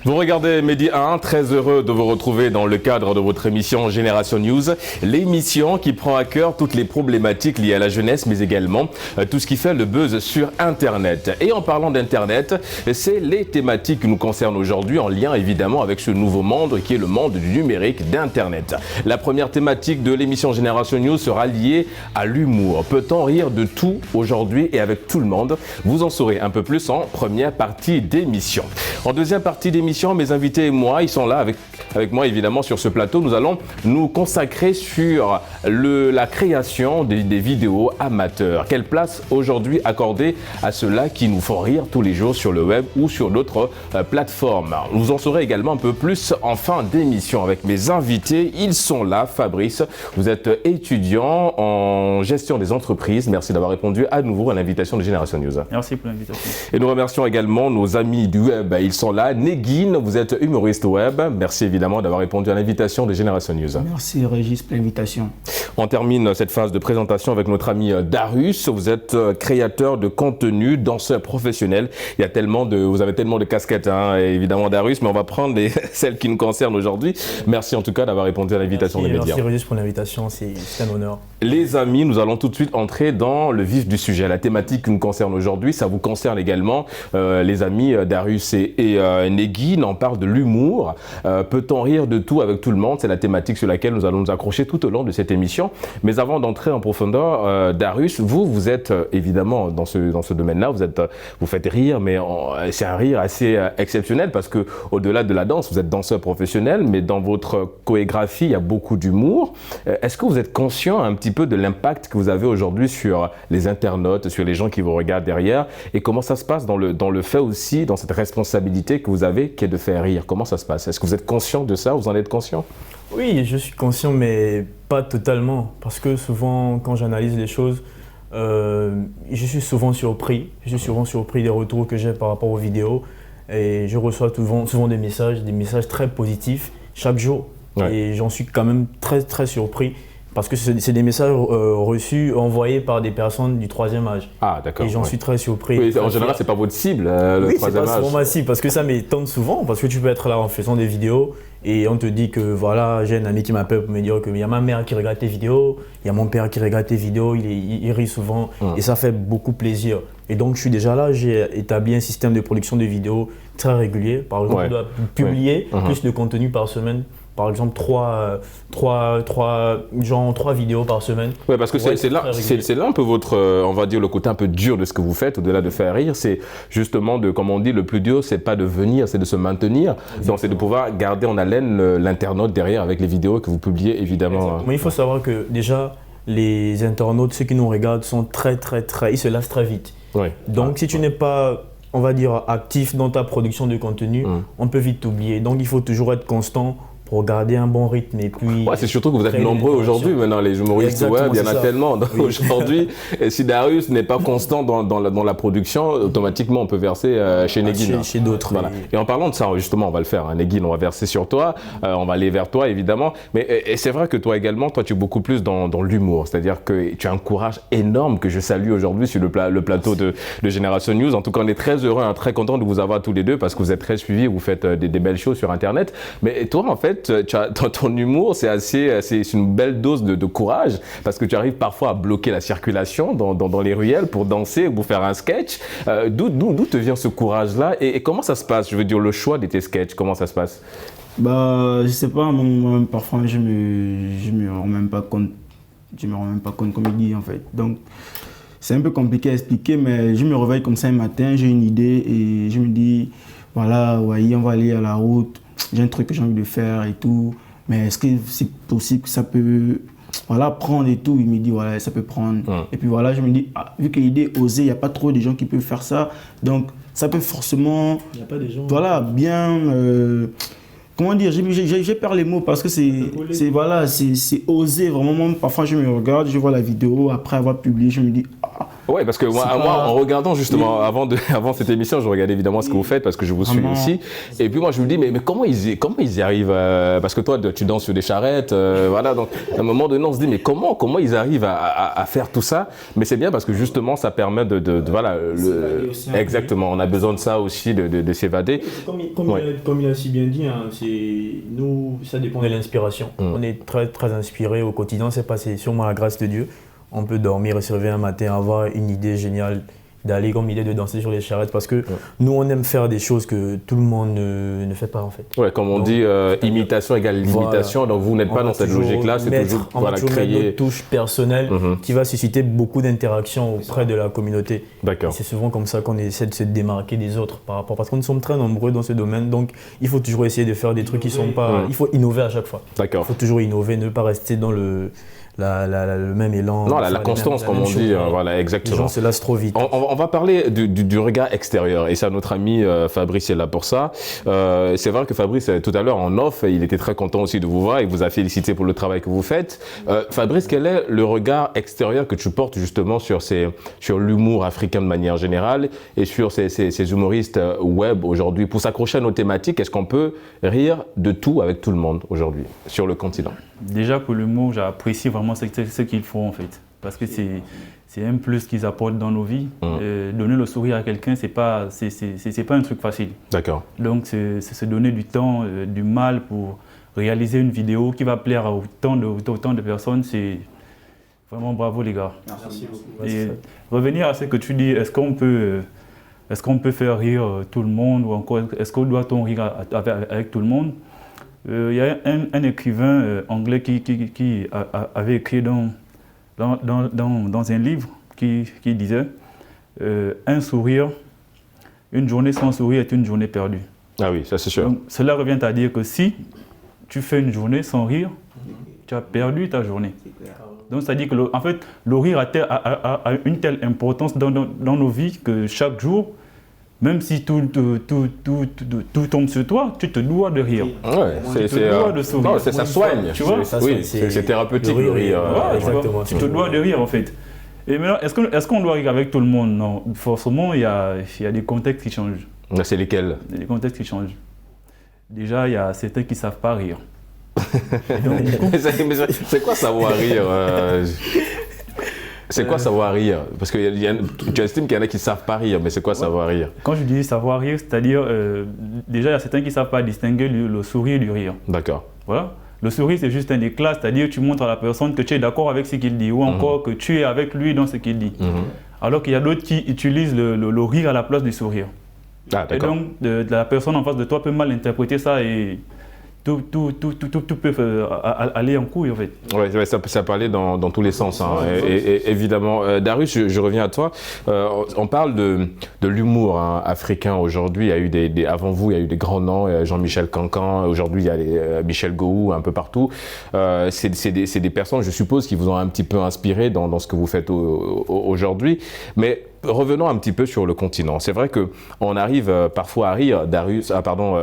Vous regardez Medi 1, très heureux de vous retrouver dans le cadre de votre émission Génération News, l'émission qui prend à cœur toutes les problématiques liées à la jeunesse, mais également tout ce qui fait le buzz sur Internet. Et en parlant d'Internet, c'est les thématiques qui nous concernent aujourd'hui, en lien évidemment avec ce nouveau monde qui est le monde du numérique d'Internet. La première thématique de l'émission Génération News sera liée à l'humour. Peut-on rire de tout aujourd'hui et avec tout le monde? Vous en saurez un peu plus en première partie d'émission. En deuxième partie d'émission, mes invités et moi, ils sont là avec moi évidemment sur ce plateau. Nous allons nous consacrer sur la création des vidéos amateurs. Quelle place aujourd'hui accorder à ceux-là qui nous font rire tous les jours sur le web ou sur d'autres plateformes? Vous en saurez également un peu plus en fin d'émission avec mes invités. Ils sont là. Fabrice, vous êtes étudiant en gestion des entreprises. Merci d'avoir répondu à nouveau à l'invitation de Génération News. Merci pour l'invitation. Et nous remercions également nos amis du web. Ils sont là. Negin, vous êtes humoriste web. Merci évidemment d'avoir répondu à l'invitation de Génération News. Merci Régis pour l'invitation. On termine cette phase de présentation avec notre ami Darius. Vous êtes créateur de contenu, danseur professionnel. Vous avez tellement de casquettes, évidemment Darius, mais on va prendre celles qui nous concernent aujourd'hui. Merci en tout cas d'avoir répondu à l'invitation des médias. Merci Régis pour l'invitation, c'est un honneur. Les amis, nous allons tout de suite entrer dans le vif du sujet. La thématique qui nous concerne aujourd'hui, ça vous concerne également, les amis Darius et Negin. On parle de l'humour. Peut-on rire de tout avec tout le monde? C'est la thématique sur laquelle nous allons nous accrocher tout au long de cette émission. Mais avant d'entrer en profondeur, Darius, vous êtes évidemment dans ce domaine-là, vous faites rire, mais c'est un rire assez exceptionnel parce que au-delà de la danse, vous êtes danseur professionnel, mais dans votre chorégraphie, il y a beaucoup d'humour. Est-ce que vous êtes conscient un petit peu de l'impact que vous avez aujourd'hui sur les internautes, sur les gens qui vous regardent derrière, et comment ça se passe dans le fait aussi, dans cette responsabilité que vous avez, qui est de faire rire? Comment ça se passe? Est-ce que vous êtes conscient de ça? Vous en êtes conscient? Oui, je suis conscient, mais pas totalement. Parce que souvent, quand j'analyse les choses, je suis souvent surpris. Je suis souvent surpris des retours que j'ai par rapport aux vidéos. Et je reçois souvent des messages très positifs chaque jour. Ouais. Et j'en suis quand même très, très surpris. Parce que c'est des messages reçus, envoyés par des personnes du troisième âge. Ah, d'accord. Et j'en suis très surpris. Oui, en général, c'est pas votre cible, le troisième âge. Oui, c'est pas souvent ma cible, parce que ça m'étonne souvent. Parce que tu peux être là en faisant des vidéos et on te dit que voilà, j'ai un ami qui m'appelle pour me dire qu'il y a ma mère qui regarde tes vidéos, il y a mon père qui regarde tes vidéos, il rit souvent et ça fait beaucoup plaisir. Et donc, je suis déjà là, j'ai établi un système de production de vidéos très régulier. Par exemple, je dois publier plus de contenu par semaine. Par exemple, trois vidéos par semaine. Oui, parce que c'est là un peu votre, on va dire, le côté un peu dur de ce que vous faites, au-delà de faire rire. C'est justement, comme on dit, le plus dur, c'est pas de venir, c'est de se maintenir. Exactement. Donc, c'est de pouvoir garder en haleine l'internaute derrière avec les vidéos que vous publiez, évidemment. Mais il faut savoir que déjà, les internautes, ceux qui nous regardent, sont ils se lassent très vite. Oui. Donc, si tu n'es pas, on va dire, actif dans ta production de contenu, on peut vite t'oublier. Donc, il faut toujours être constant pour garder un bon rythme et puis... Ouais, c'est surtout que vous êtes nombreux aujourd'hui maintenant, les humoristes web, il y en a tellement aujourd'hui. Et si Darius n'est pas constant dans la production, automatiquement on peut verser chez Negin. Chez d'autres. Voilà. Et en parlant de ça, justement, on va le faire. Negin, on va verser sur toi, on va aller vers toi évidemment. Mais c'est vrai que toi également, tu es beaucoup plus dans l'humour. C'est-à-dire que tu as un courage énorme que je salue aujourd'hui sur le plateau de Génération News. En tout cas, on est très heureux, très content de vous avoir tous les deux parce que vous êtes très suivis, vous faites des belles choses sur Internet. Mais toi, en fait, ton humour, c'est une belle dose de courage parce que tu arrives parfois à bloquer la circulation dans les ruelles pour danser ou pour faire un sketch. D'où te vient ce courage-là et comment ça se passe? Je veux dire, le choix de tes sketchs, comment ça se passe? Je sais pas, moi-même parfois je me rends même pas compte. Je me rends même pas compte comme il dit en fait. Donc c'est un peu compliqué à expliquer, mais je me réveille comme ça un matin, j'ai une idée et je me dis voilà, ouais, on va aller à la route. J'ai un truc que j'ai envie de faire et tout, mais est-ce que c'est possible que ça peut prendre et tout? Il me dit, voilà, ça peut prendre. Et puis voilà, je me dis, vu que l'idée est osée, il n'y a pas trop de gens qui peuvent faire ça, donc ça peut forcément, bien, comment dire, j'ai peur les mots parce que c'est osé, vraiment, parfois je me regarde, je vois la vidéo, après avoir publié, je me dis, Ouais, parce que moi, en regardant justement, avant cette émission, je regardais évidemment ce que vous faites parce que je vous suis aussi. Et puis moi, je me dis, mais comment ils y arrivent parce que toi, tu danses sur des charrettes, voilà. Donc, à un moment donné, on se dit, mais comment ils arrivent à faire tout ça? Mais c'est bien parce que justement, ça permet voilà, exactement. On a besoin de ça aussi, de s'évader. Comme il a si bien dit, hein, nous, ça dépend de l'inspiration. On est très, très inspiré au quotidien. C'est passé sûrement la grâce de Dieu. On peut dormir et se réveiller un matin, avoir une idée géniale, d'aller comme idée de danser sur les charrettes parce que nous, on aime faire des choses que tout le monde ne fait pas en fait. Ouais, comme on dit, imitation égale limitation. Voilà. Donc vous n'êtes pas dans cette logique-là, c'est toujours créer notre touche personnelle qui va susciter beaucoup d'interactions auprès de la communauté. D'accord. C'est souvent comme ça qu'on essaie de se démarquer des autres par rapport parce que nous sommes très nombreux dans ce domaine, donc il faut toujours essayer de faire des trucs qui sont pas. Il faut innover à chaque fois. D'accord. Il faut toujours innover, ne pas rester dans le même élan. Non, la constance, comme on dit, voilà, exactement. Les gens se lassent trop vite. On va parler du regard extérieur, et c'est notre ami Fabrice est là pour ça. C'est vrai que Fabrice, tout à l'heure en off, il était très content aussi de vous voir, il vous a félicité pour le travail que vous faites. Fabrice, quel est le regard extérieur que tu portes justement sur l'humour africain de manière générale et sur ces humoristes web aujourd'hui? Pour s'accrocher à nos thématiques, est-ce qu'on peut rire de tout avec tout le monde aujourd'hui sur le continent? Déjà pour l'humour, j'apprécie vraiment ce qu'ils font en fait, parce que c'est un plus qu'ils apportent dans nos vies. Donner le sourire à quelqu'un, c'est pas un truc facile. D'accord. Donc c'est se donner du temps, du mal pour réaliser une vidéo qui va plaire à autant de personnes. C'est vraiment bravo les gars. Merci beaucoup. Et revenir à ce que tu dis, est-ce qu'on peut faire rire tout le monde ou encore est-ce qu'on doit-on rire avec tout le monde? Il y a un écrivain anglais qui avait écrit dans un livre qui disait un sourire, une journée sans sourire est une journée perdue. Ah oui, ça c'est sûr. Donc, cela revient à dire que si tu fais une journée sans rire, tu as perdu ta journée. Donc c'est-à-dire que en fait, le rire a une telle importance dans nos vies que chaque jour, même si tout tombe sur toi, tu te dois de rire. Ouais, tu te dois de sourire. Non, ça soigne. Tu vois? Oui, c'est thérapeutique le rire. Exactement. Tu te dois de rire en fait. Et maintenant, est-ce qu'on doit rire avec tout le monde? Non, forcément, il y a des contextes qui changent. C'est lesquels? Il y a des contextes qui changent. Déjà, il y a certains qui ne savent pas rire. C'est quoi savoir rire? C'est quoi savoir rire? Parce que tu estimes qu'il y en a qui ne savent pas rire, mais c'est quoi savoir rire? Quand je dis savoir rire, c'est-à-dire, déjà, il y a certains qui ne savent pas distinguer le sourire du rire. D'accord. Voilà. Le sourire, c'est juste un éclat, c'est-à-dire tu montres à la personne que tu es d'accord avec ce qu'il dit, ou encore que tu es avec lui dans ce qu'il dit. Alors qu'il y a d'autres qui utilisent le rire à la place du sourire. Ah, et d'accord. donc, la personne en face de toi peut mal interpréter ça et tout peut aller en couille en fait. Ouais, ça peut aller dans tous les sens, hein, et évidemment. Darius, je reviens à toi. On parle de l'humour africain aujourd'hui. Il y a eu avant vous, il y a eu des grands noms, Jean-Michel Cancan, aujourd'hui il y a Michel Gou, un peu partout. C'est des personnes, je suppose, qui vous ont un petit peu inspiré dans ce que vous faites aujourd'hui. Mais revenons un petit peu sur le continent. C'est vrai qu'on arrive parfois à rire.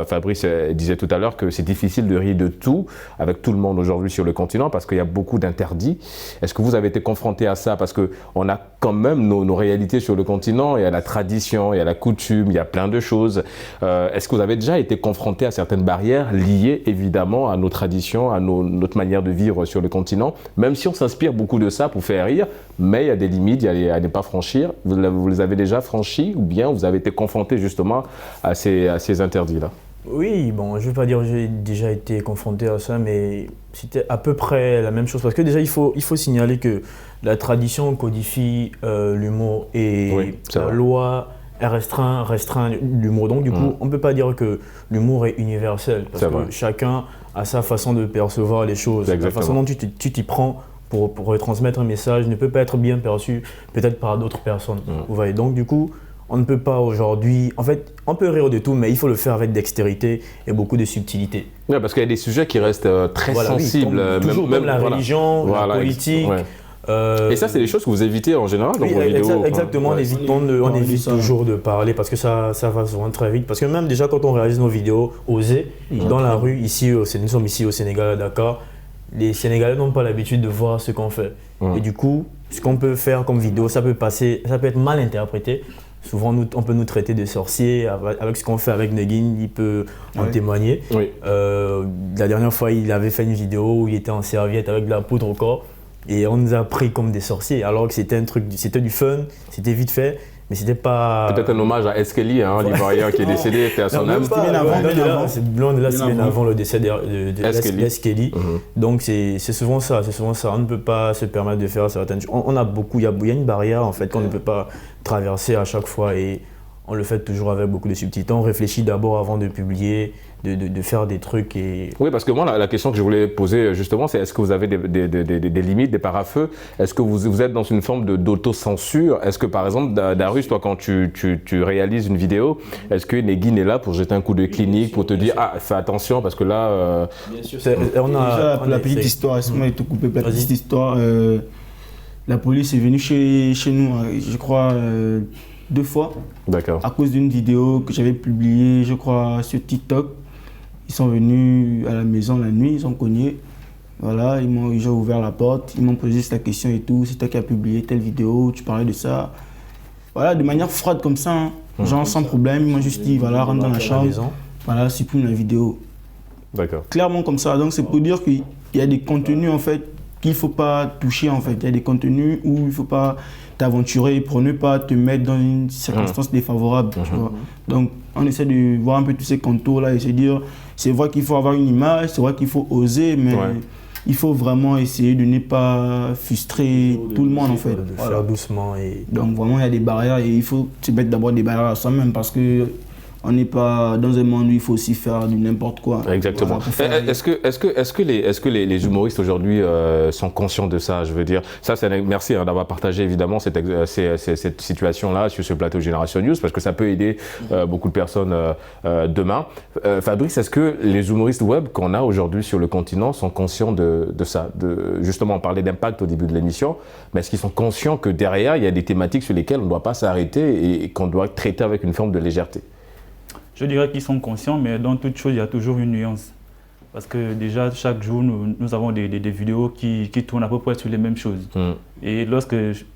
Fabrice disait tout à l'heure que c'est difficile de rire de tout avec tout le monde aujourd'hui sur le continent parce qu'il y a beaucoup d'interdits. Est-ce que vous avez été confronté à ça? Parce qu'on a quand même nos réalités sur le continent. Il y a la tradition, il y a la coutume, il y a plein de choses. Est-ce que vous avez déjà été confronté à certaines barrières liées évidemment à nos traditions, à notre manière de vivre sur le continent? Même si on s'inspire beaucoup de ça pour faire rire, mais il y a des limites, il y a à ne pas franchir. Vous les avez déjà franchis ou bien vous avez été confronté justement à ces interdits-là? Oui, bon, je ne vais pas dire que j'ai déjà été confronté à ça, mais c'était à peu près la même chose. Parce que déjà, il faut signaler que la tradition codifie l'humour et la loi restreint l'humour. Donc du coup, on ne peut pas dire que l'humour est universel. Parce que chacun a sa façon de percevoir les choses. La façon dont tu t'y prends pour retransmettre un message ne peut pas être bien perçu peut-être par d'autres personnes. Vous voyez, donc du coup, on ne peut pas aujourd'hui... En fait, on peut rire de tout, mais il faut le faire avec dextérité et beaucoup de subtilité. Oui, parce qu'il y a des sujets qui restent très sensibles. Même la religion, la politique. Et ça, c'est des choses que vous évitez en général dans vos vidéos? Exactement, on évite toujours de parler parce que ça va souvent très vite. Parce que même déjà quand on réalise nos vidéos osées, dans la rue, nous sommes ici au Sénégal, à Dakar, les Sénégalais n'ont pas l'habitude de voir ce qu'on fait. Et du coup, ce qu'on peut faire comme vidéo, ça peut être mal interprété. Souvent, on peut nous traiter de sorciers. Avec ce qu'on fait avec Negin, il peut en témoigner. Oui. La dernière fois, il avait fait une vidéo où il était en serviette avec de la poudre au corps. Et on nous a pris comme des sorciers, alors que c'était du fun, c'était vite fait. Mais c'était pas... Peut-être un hommage à Eskeli, l'Ivoirien qui est décédé, était à son âme. C'était bien avant. C'est loin de là, c'est bien avant le décès d'Eskeli. Donc c'est souvent ça, On ne peut pas se permettre de faire certaines choses. Il y a une barrière en fait qu'on ne peut pas traverser à chaque fois et on le fait toujours avec beaucoup de subtilité. On réfléchit d'abord avant de publier, de faire des trucs et... Oui, parce que moi, la question que je voulais poser justement, c'est est-ce que vous avez des limites, des parafeux? Est-ce que vous êtes dans une forme d'autocensure? Est-ce que par exemple, Darius, toi, quand tu réalises une vidéo, est-ce que Negin est là pour jeter un coup de clinique, pour te dire « Ah, fais attention parce que là… Bien sûr, la petite histoire, laisse-moi te couper, la petite histoire. La police est venue chez nous, je crois, 2 fois. D'accord. À cause d'une vidéo que j'avais publiée, je crois, sur TikTok. Ils sont venus à la maison la nuit, ils ont cogné. Voilà, ils ont ouvert la porte, ils m'ont posé cette question et tout. C'est toi qui as publié telle vidéo, tu parlais de ça. Voilà, de manière froide comme ça, genre sans problème. Ils m'ont juste dit, voilà, rentre dans la chambre. Voilà, supprime la vidéo. D'accord. Clairement comme ça. Donc c'est pour dire qu'il y a des contenus en fait qu'il ne faut pas toucher en fait. Il y a des contenus où il ne faut pas t'aventurer pour ne pas te mettre dans une circonstance défavorable. Tu vois. Donc on essaie de voir un peu tous ces contours-là et se dire, c'est vrai qu'il faut avoir une image, c'est vrai qu'il faut oser, mais il faut vraiment essayer de ne pas frustrer tout le monde en fait. De faire doucement. Donc vraiment il y a des barrières et il faut se mettre d'abord des barrières à soi-même parce que on n'est pas dans un monde où il faut aussi faire du n'importe quoi. Exactement. Voilà, est-ce que les humoristes aujourd'hui sont conscients de ça? Je veux dire, merci d'avoir partagé évidemment cette situation-là sur ce plateau Génération News parce que ça peut aider beaucoup de personnes demain. Fabrice, est-ce que les humoristes web qu'on a aujourd'hui sur le continent sont conscients de ça? Justement, on parlait d'impact au début de l'émission, mais est-ce qu'ils sont conscients que derrière, il y a des thématiques sur lesquelles on ne doit pas s'arrêter et qu'on doit traiter avec une forme de légèreté? Je dirais qu'ils sont conscients, mais dans toute chose, il y a toujours une nuance. Parce que déjà, chaque jour, nous avons des vidéos qui tournent à peu près sur les mêmes choses. Et lorsque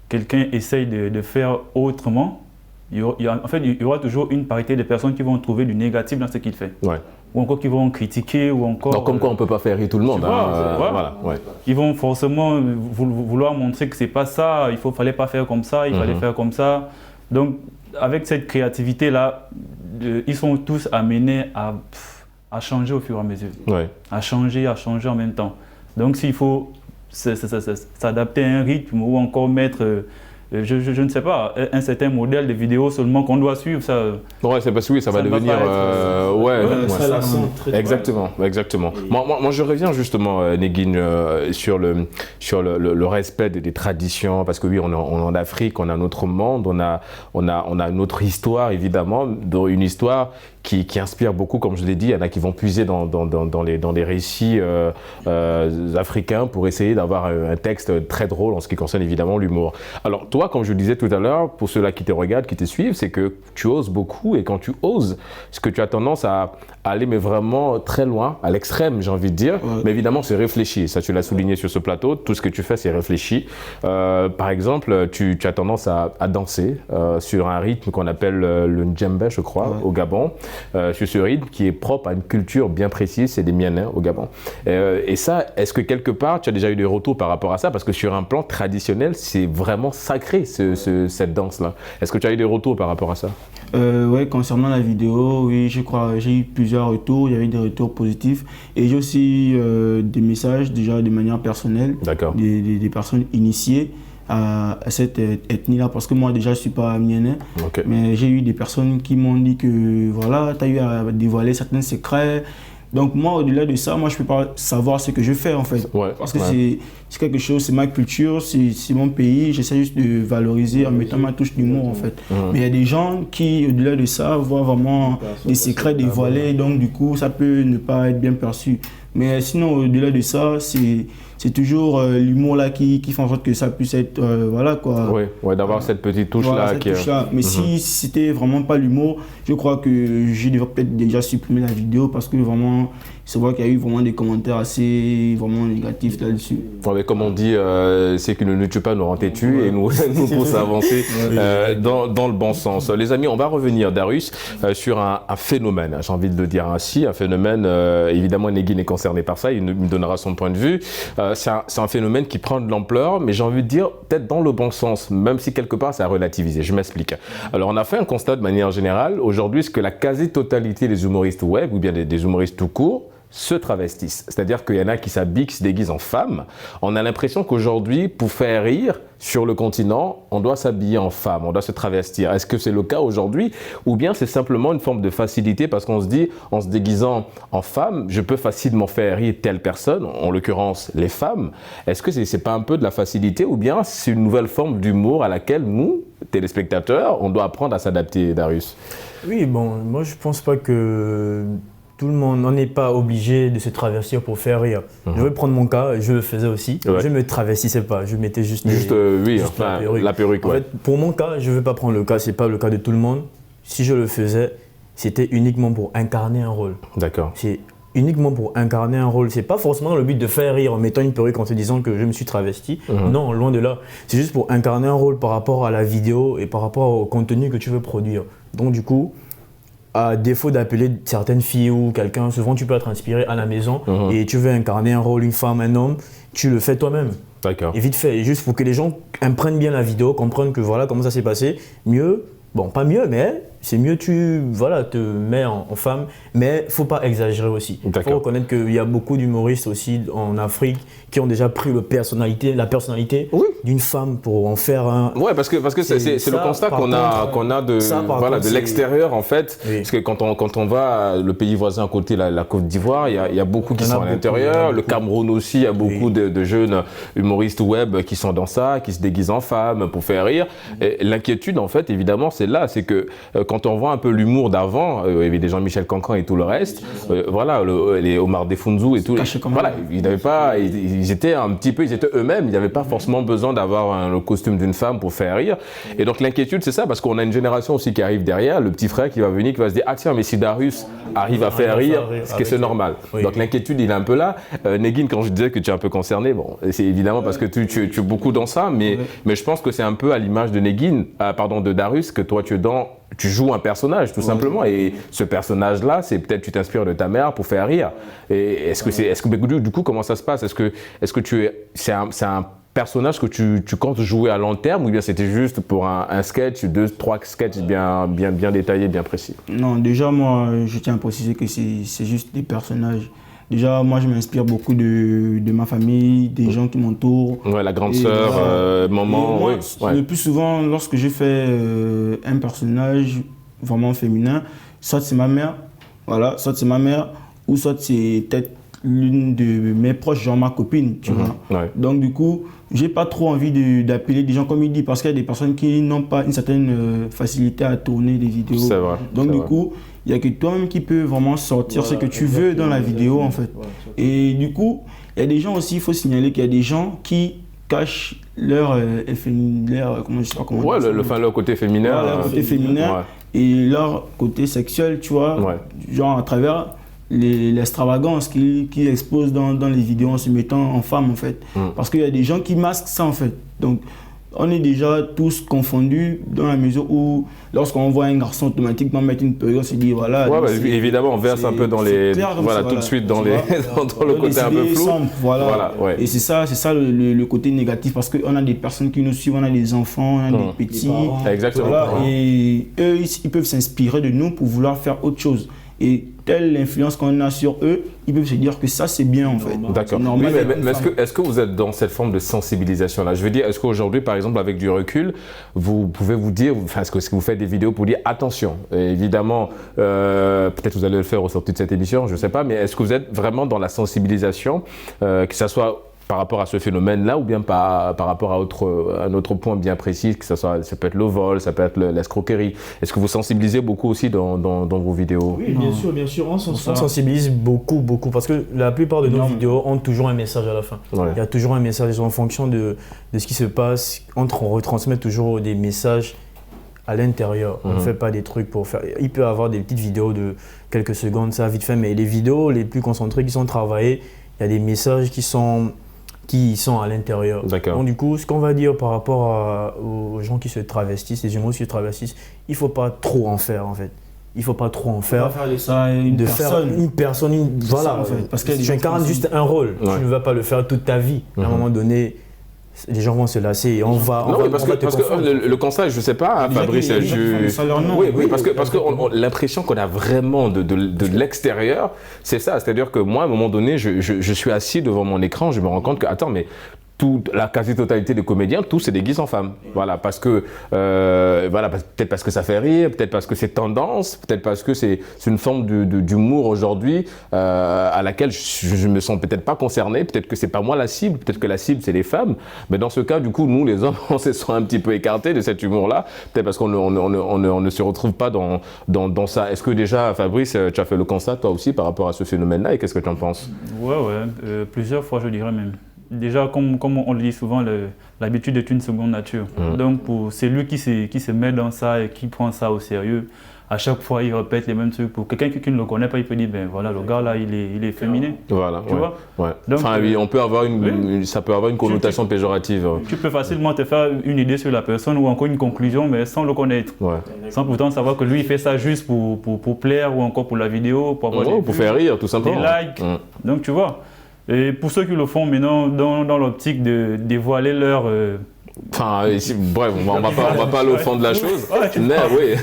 quelqu'un essaye de faire autrement, il y aura toujours une parité de personnes qui vont trouver du négatif dans ce qu'il fait. Ouais. Ou encore qui vont critiquer, ou encore... Donc comme quoi on ne peut pas faire rire tout le monde. Voilà. Ils vont forcément vouloir montrer que ce n'est pas ça, il ne fallait pas faire comme ça, il fallait faire comme ça. Donc, avec cette créativité-là, ils sont tous amenés à changer au fur et à mesure. À changer en même temps. Donc s'il faut s'adapter à un rythme ou encore mettre, je ne sais pas, un certain modèle de vidéo seulement qu'on doit suivre, ça... Ouais, c'est parce que oui, ça va devenir... Exactement. Moi, je reviens justement, Negin, sur le respect des traditions, parce que oui, on est en Afrique, on a notre monde, on a notre histoire, évidemment, une histoire qui inspire beaucoup, comme je l'ai dit. Il y en a qui vont puiser dans les récits africains pour essayer d'avoir un texte très drôle en ce qui concerne évidemment l'humour. Alors toi, comme je le disais tout à l'heure, pour ceux-là qui te regardent, qui te suivent, c'est que tu oses beaucoup et quand tu oses, ce que tu as tendance à aller mais vraiment très loin, à l'extrême j'ai envie de dire, mais évidemment c'est réfléchi, ça tu l'as souligné sur ce plateau, tout ce que tu fais c'est réfléchi. Par exemple, tu as tendance à danser sur un rythme qu'on appelle le djembe je crois, au Gabon. Sur ce rythme qui est propre à une culture bien précise, c'est des Mienins au Gabon. Et ça, est-ce que quelque part, tu as déjà eu des retours par rapport à ça? Parce que sur un plan traditionnel, c'est vraiment sacré cette danse-là. Est-ce que tu as eu des retours par rapport à ça? Oui, concernant la vidéo, oui, je crois j'ai eu plusieurs retours, il y avait des retours positifs. Et j'ai aussi des messages déjà de manière personnelle, des personnes initiées à cette ethnie-là, parce que moi déjà je ne suis pas Mienais, mais j'ai eu des personnes qui m'ont dit que voilà, tu as eu à dévoiler certains secrets. Donc moi, au-delà de ça, moi je ne peux pas savoir ce que je fais en fait, parce que c'est quelque chose, c'est ma culture, c'est mon pays, j'essaie juste de valoriser en mettant ma touche d'humour en fait. Mais il y a des gens qui, au-delà de ça, voient vraiment des secrets dévoilés, donc du coup ça peut ne pas être bien perçu. Mais sinon, au-delà de ça, c'est toujours l'humour là qui fait en sorte que ça puisse être, voilà quoi. Oui, ouais, d'avoir cette petite touche Voilà, là. cette touche-là. Mais si c'était vraiment pas l'humour, je crois que je devrais peut-être déjà supprimer la vidéo parce que vraiment, c'est vrai qu'il y a eu vraiment des commentaires assez vraiment négatifs là-dessus. Ouais, mais comme on dit, c'est qui ne nous tue pas nous rend têtus et nous pousse à avancer dans le bon sens. Les amis, on va revenir, Darius, sur un phénomène, j'ai envie de le dire ainsi, un phénomène, évidemment Negin est concerné par ça, il me donnera son point de vue. C'est un phénomène qui prend de l'ampleur, mais j'ai envie de dire peut-être dans le bon sens, même si quelque part ça a relativisé. Je m'explique. Alors on a fait un constat de manière générale, aujourd'hui, c'est que la quasi-totalité des humoristes web, ou bien des humoristes tout court, se travestissent. C'est-à-dire qu'il y en a qui s'habillent, qui se déguisent en femmes. On a l'impression qu'aujourd'hui, pour faire rire sur le continent, on doit s'habiller en femme, on doit se travestir. Est-ce que c'est le cas aujourd'hui ou bien c'est simplement une forme de facilité parce qu'on se dit, en se déguisant en femme, je peux facilement faire rire telle personne, en l'occurrence les femmes. Est-ce que c'est pas un peu de la facilité ou bien c'est une nouvelle forme d'humour à laquelle nous, téléspectateurs, on doit apprendre à s'adapter, Darius? Oui, bon, moi je pense pas que tout le monde n'en est pas obligé de se travestir pour faire rire. Je vais prendre mon cas, je le faisais aussi. Ouais. Je ne me travestissais pas, je mettais juste la perruque. En fait, pour mon cas, je ne vais pas prendre le cas, ce n'est pas le cas de tout le monde. Si je le faisais, c'était uniquement pour incarner un rôle. D'accord. C'est uniquement pour incarner un rôle. C'est pas forcément dans le but de faire rire en mettant une perruque en te disant que je me suis travesti. Non, loin de là. C'est juste pour incarner un rôle par rapport à la vidéo et par rapport au contenu que tu veux produire. Donc du coup, à défaut d'appeler certaines filles ou quelqu'un, souvent tu peux être inspiré à la maison et tu veux incarner un rôle, une femme, un homme, tu le fais toi-même. D'accord. Et vite fait, et juste pour que les gens imprègnent bien la vidéo, comprennent que voilà comment ça s'est passé, mieux, bon pas mieux, mais c'est mieux tu te mets en femme, mais il ne faut pas exagérer aussi. Il faut reconnaître qu'il y a beaucoup d'humoristes aussi en Afrique qui ont déjà pris la personnalité d'une femme pour en faire un... Oui, parce que c'est le constat qu'on a de l'extérieur en fait. Oui. Parce que quand on va le pays voisin à côté, la Côte d'Ivoire, il y a beaucoup qui sont à l'intérieur. Le Cameroun aussi, il y a beaucoup de jeunes humoristes web qui sont dans ça, qui se déguisent en femmes pour faire rire. L'inquiétude en fait, évidemment, c'est là, c'est que quand on voit un peu l'humour d'avant, il y avait des Jean-Michel Cancan et tout le reste, les Omar Defunzu et tout, voilà, ils étaient eux-mêmes, ils n'avaient pas forcément besoin d'avoir le costume d'une femme pour faire rire. Et donc l'inquiétude, c'est ça, parce qu'on a une génération aussi qui arrive derrière, le petit frère qui va venir, qui va se dire, ah tiens, mais si Darius arrive à faire rire, est-ce que c'est normal? Oui. Donc l'inquiétude, il est un peu là. Negin, quand je disais que tu es un peu concerné, bon, c'est évidemment parce que tu es beaucoup dans ça, mais je pense que c'est un peu à l'image de de Darius, que toi tu joues un personnage tout simplement, et ce personnage-là, c'est peut-être tu t'inspires de ta mère pour faire rire. Et est-ce que du coup comment ça se passe? Est-ce que c'est un personnage que tu comptes jouer à long terme ou bien c'était juste pour un sketch, 2-3 sketchs bien détaillés, bien précis? Non, déjà moi je tiens à préciser que c'est juste des personnages. Déjà, moi, je m'inspire beaucoup de ma famille, des gens qui m'entourent. Ouais, la grande sœur, maman. Moi, le plus souvent, lorsque je fais un personnage vraiment féminin, soit c'est ma mère, ou soit c'est peut-être l'une de mes proches, genre ma copine, tu vois. Ouais. Donc, du coup, j'ai pas trop envie d'appeler des gens comme il dit, parce qu'il y a des personnes qui n'ont pas une certaine facilité à tourner des vidéos. C'est vrai. Donc, du coup, il n'y a que toi-même qui peux vraiment sortir ce que tu veux dans la vidéo, en fait. Et du coup, il y a des gens aussi, il faut signaler qu'il y a des gens qui cachent leur côté féminin. Leur côté féminin et leur côté sexuel, tu vois, genre à travers l'extravagance qu'ils exposent dans les vidéos en se mettant en femme, en fait. Parce qu'il y a des gens qui masquent ça, en fait. Donc, on est déjà tous confondus dans la mesure où, lorsqu'on voit un garçon automatiquement mettre une perruque, on se dit voilà. Ouais, évidemment, on verse un peu dans les. Voilà, tout de suite dans le côté un peu flou. Voilà. Et c'est ça le côté négatif, parce qu'on a des personnes qui nous suivent, on a des enfants, on a des petits. Exactement. Voilà, et eux, ils peuvent s'inspirer de nous pour vouloir faire autre chose. Et telle l'influence qu'on a sur eux, ils peuvent se dire que ça c'est bien en fait. D'accord. Oui, mais est-ce que vous êtes dans cette forme de sensibilisation-là? Je veux dire, est-ce qu'aujourd'hui, par exemple, avec du recul, vous pouvez vous dire, est-ce que vous faites des vidéos pour dire attention? Évidemment, peut-être vous allez le faire au sortir de cette émission, je ne sais pas, mais est-ce que vous êtes vraiment dans la sensibilisation, que ça soit par rapport à ce phénomène-là ou bien par rapport à un autre point bien précis, que ça peut être le vol, ça peut être l'escroquerie. Est-ce que vous sensibilisez beaucoup aussi dans vos vidéos? Oui, bien sûr, on sensibilise beaucoup, parce que la plupart de nos vidéos ont toujours un message à la fin. Ouais. Il y a toujours un message en fonction de ce qui se passe. On retransmet toujours des messages à l'intérieur. On ne fait pas des trucs pour faire... Il peut y avoir des petites vidéos de quelques secondes, ça vite fait, mais les vidéos les plus concentrées qui sont travaillées, il y a des messages qui sont à l'intérieur. Donc du coup, ce qu'on va dire par rapport aux gens qui se travestissent, les humoristes qui se travestissent, il ne faut pas trop en faire en fait. Il ne faut pas trop en faire. Faire de ça une personne. Voilà, en fait. Parce que tu incarnes juste un rôle. Ouais. Tu ne vas pas le faire toute ta vie. À un moment donné, les gens vont se lasser et on va parce que le constat, je ne sais pas, Fabrice, oui, parce que l'impression qu'on a vraiment de l'extérieur, c'est ça. C'est-à-dire que moi, à un moment donné, je suis assis devant mon écran, je me rends compte que, attends, mais la quasi-totalité des comédiens, tous se déguisent en femmes. Voilà, parce que, peut-être parce que ça fait rire, peut-être parce que c'est tendance, peut-être parce que c'est une forme d'humour aujourd'hui à laquelle je me sens peut-être pas concerné, peut-être que c'est pas moi la cible, peut-être que la cible c'est les femmes. Mais dans ce cas, du coup, nous les hommes, on se sent un petit peu écartés de cet humour-là, peut-être parce qu'on ne se retrouve pas dans ça. Est-ce que déjà, Fabrice, tu as fait le constat toi aussi par rapport à ce phénomène-là et qu'est-ce que tu en penses? Ouais, plusieurs fois je dirais même. Déjà, comme on le dit souvent, l'habitude est une seconde nature. Donc, pour celui qui se met dans ça et qui prend ça au sérieux, à chaque fois, il répète les mêmes trucs. Pour quelqu'un qui ne le connaît pas, il peut dire, ben voilà, le gars là, il est féminin. Voilà, tu vois. Ouais. Donc, on peut avoir ça peut avoir une connotation péjorative. Tu peux facilement te faire une idée sur la personne ou encore une conclusion, mais sans le connaître. Ouais. Sans pourtant savoir que lui, il fait ça juste pour plaire ou encore pour la vidéo, pour avoir pour faire rire, tout simplement. Des likes. Donc, tu vois. Et pour ceux qui le font maintenant dans l'optique de dévoiler leur... bref, on va pas aller au fond de la chose. Mais oui.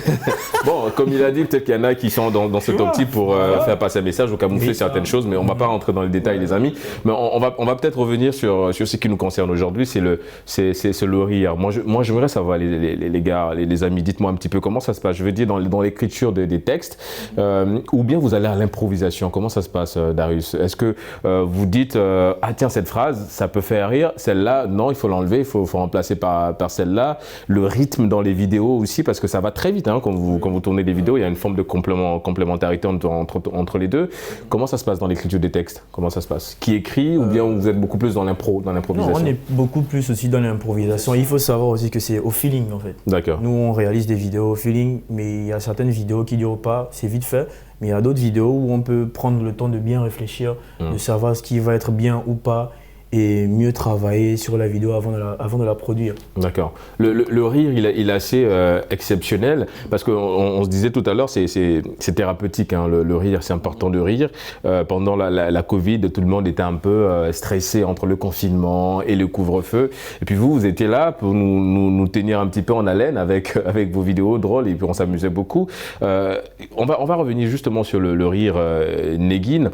Bon, comme il a dit, peut-être qu'il y en a qui sont dans cette optique pour faire passer un message ou camoufler certaines choses, mais on va pas rentrer dans les détails, les amis. Mais on va peut-être revenir sur ce qui nous concerne aujourd'hui, c'est le rire. Moi, j'aimerais savoir, les gars, les amis, dites-moi un petit peu comment ça se passe. Je veux dire, dans l'écriture des textes, ou bien vous allez à l'improvisation. Comment ça se passe, Darius? Est-ce que vous dites, ah tiens, cette phrase, ça peut faire rire, celle-là, non, il faut l'enlever, il faut remplacer par celle-là, le rythme dans les vidéos aussi, parce que ça va très vite quand vous tournez des vidéos, il y a une forme de complémentarité entre les deux. Comment ça se passe dans l'écriture des textes? Comment ça se passe? Qui écrit ou bien vous êtes beaucoup plus dans l'improvisation? Non, on est beaucoup plus aussi dans l'improvisation. Il faut savoir aussi que c'est au feeling en fait. D'accord. Nous on réalise des vidéos au feeling, mais il y a certaines vidéos qui ne durent pas, c'est vite fait. Mais il y a d'autres vidéos où on peut prendre le temps de bien réfléchir, de savoir ce qui va être bien ou pas, et mieux travailler sur la vidéo avant de la produire. D'accord. Le rire, il est assez exceptionnel parce qu'on se disait tout à l'heure, c'est thérapeutique. Le rire, c'est important de rire. Pendant la Covid, tout le monde était un peu stressé entre le confinement et le couvre-feu. Et puis vous étiez là pour nous tenir un petit peu en haleine avec vos vidéos drôles et puis on s'amusait beaucoup. On va revenir justement sur le rire, Negin.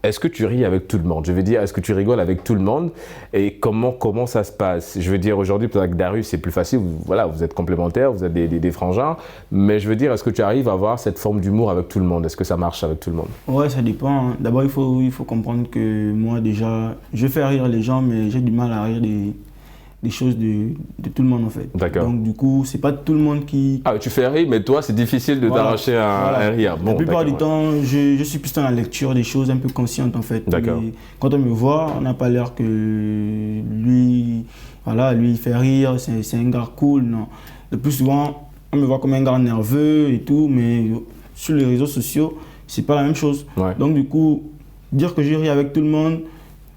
Est-ce que tu ris avec tout le monde? Je veux dire, est-ce que tu rigoles avec tout le monde? Et comment ça se passe? Je veux dire, aujourd'hui, peut-être avec Darius, c'est plus facile. Vous êtes complémentaires, vous êtes des frangins. Mais je veux dire, est-ce que tu arrives à avoir cette forme d'humour avec tout le monde? Est-ce que ça marche avec tout le monde? Ouais, ça dépend. D'abord, il faut comprendre que moi, déjà, je fais rire les gens, mais j'ai du mal à rire des choses de tout le monde en fait. D'accord. Donc du coup, c'est pas tout le monde qui... Ah, tu fais rire, mais toi, c'est difficile de t'arracher un rire. Bon, la plupart du temps, je suis plus dans la lecture des choses un peu conscientes en fait. D'accord. Et quand on me voit, on n'a pas l'air que lui, il fait rire, c'est un gars cool, non. Le plus souvent, on me voit comme un gars nerveux et tout, mais sur les réseaux sociaux, c'est pas la même chose. Ouais. Donc du coup, dire que je ris avec tout le monde,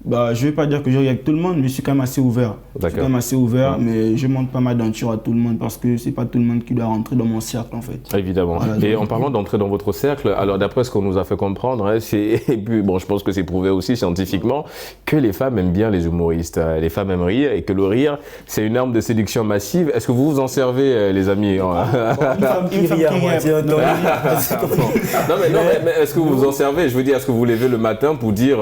je ne vais pas dire que je ris avec tout le monde, mais je suis quand même assez ouvert. Je suis quand même assez ouvert, mais je montre pas ma denture à tout le monde parce que c'est pas tout le monde qui doit rentrer dans mon cercle en fait. Évidemment. Voilà, et en parlant d'entrer dans votre cercle, alors d'après ce qu'on nous a fait comprendre, et puis bon, je pense que c'est prouvé aussi scientifiquement, que les femmes aiment bien les humoristes. Les femmes aiment rire et que le rire, c'est une arme de séduction massive. Est-ce que vous vous en servez, les amis? Une femme qui rit à moitié. Non, mais est-ce que vous vous en servez? Je veux dire, est-ce que vous vous levez le matin pour dire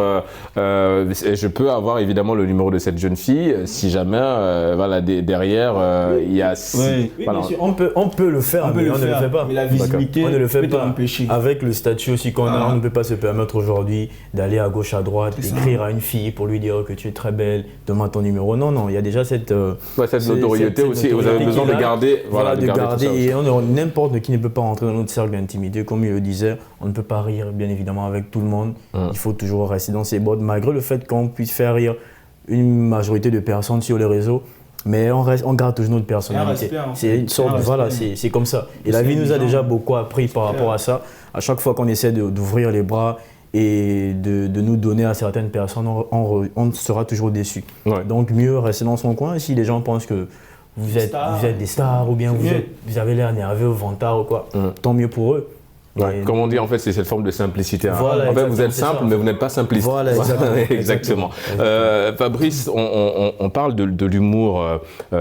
et je peux avoir évidemment le numéro de cette jeune fille si jamais voilà, derrière il y a... Oui, voilà. bien sûr, on peut le faire, mais on ne le fait pas. Mais la visibilité On ne le fait peut pas. empêcher. Avec le statut aussi qu'on a, on ne peut pas se permettre aujourd'hui d'aller à gauche, à droite, d'écrire à une fille pour lui dire que tu es très belle, demande ton numéro. Non, non, il y a déjà cette notoriété aussi. Vous avez besoin de garder, voilà, de garder. tout ça aussi. Et n'importe qui ne peut pas rentrer dans notre cercle d'intimité, comme il le disait. On ne peut pas rire, bien évidemment, avec tout le monde. Il faut toujours rester dans ses bottes, malgré le fait qu'on puisse faire rire une majorité de personnes sur les réseaux. Mais on garde toujours notre personnalité. C'est une sorte, voilà, c'est comme ça. Et la vie nous a déjà beaucoup appris par rapport à ça. À chaque fois qu'on essaie d'ouvrir les bras et de nous donner à certaines personnes, on sera toujours déçu. Ouais. Donc mieux rester dans son coin. Si les gens pensent que vous êtes des stars ou bien vous avez l'air nerveux au vantard ou quoi, tant mieux pour eux. Ouais, comme on dit, en fait, c'est cette forme de simplicité. Hein. Voilà, en fait, vous êtes simple, mais vous n'êtes pas simpliste. Voilà, exactement. Fabrice, on parle de l'humour.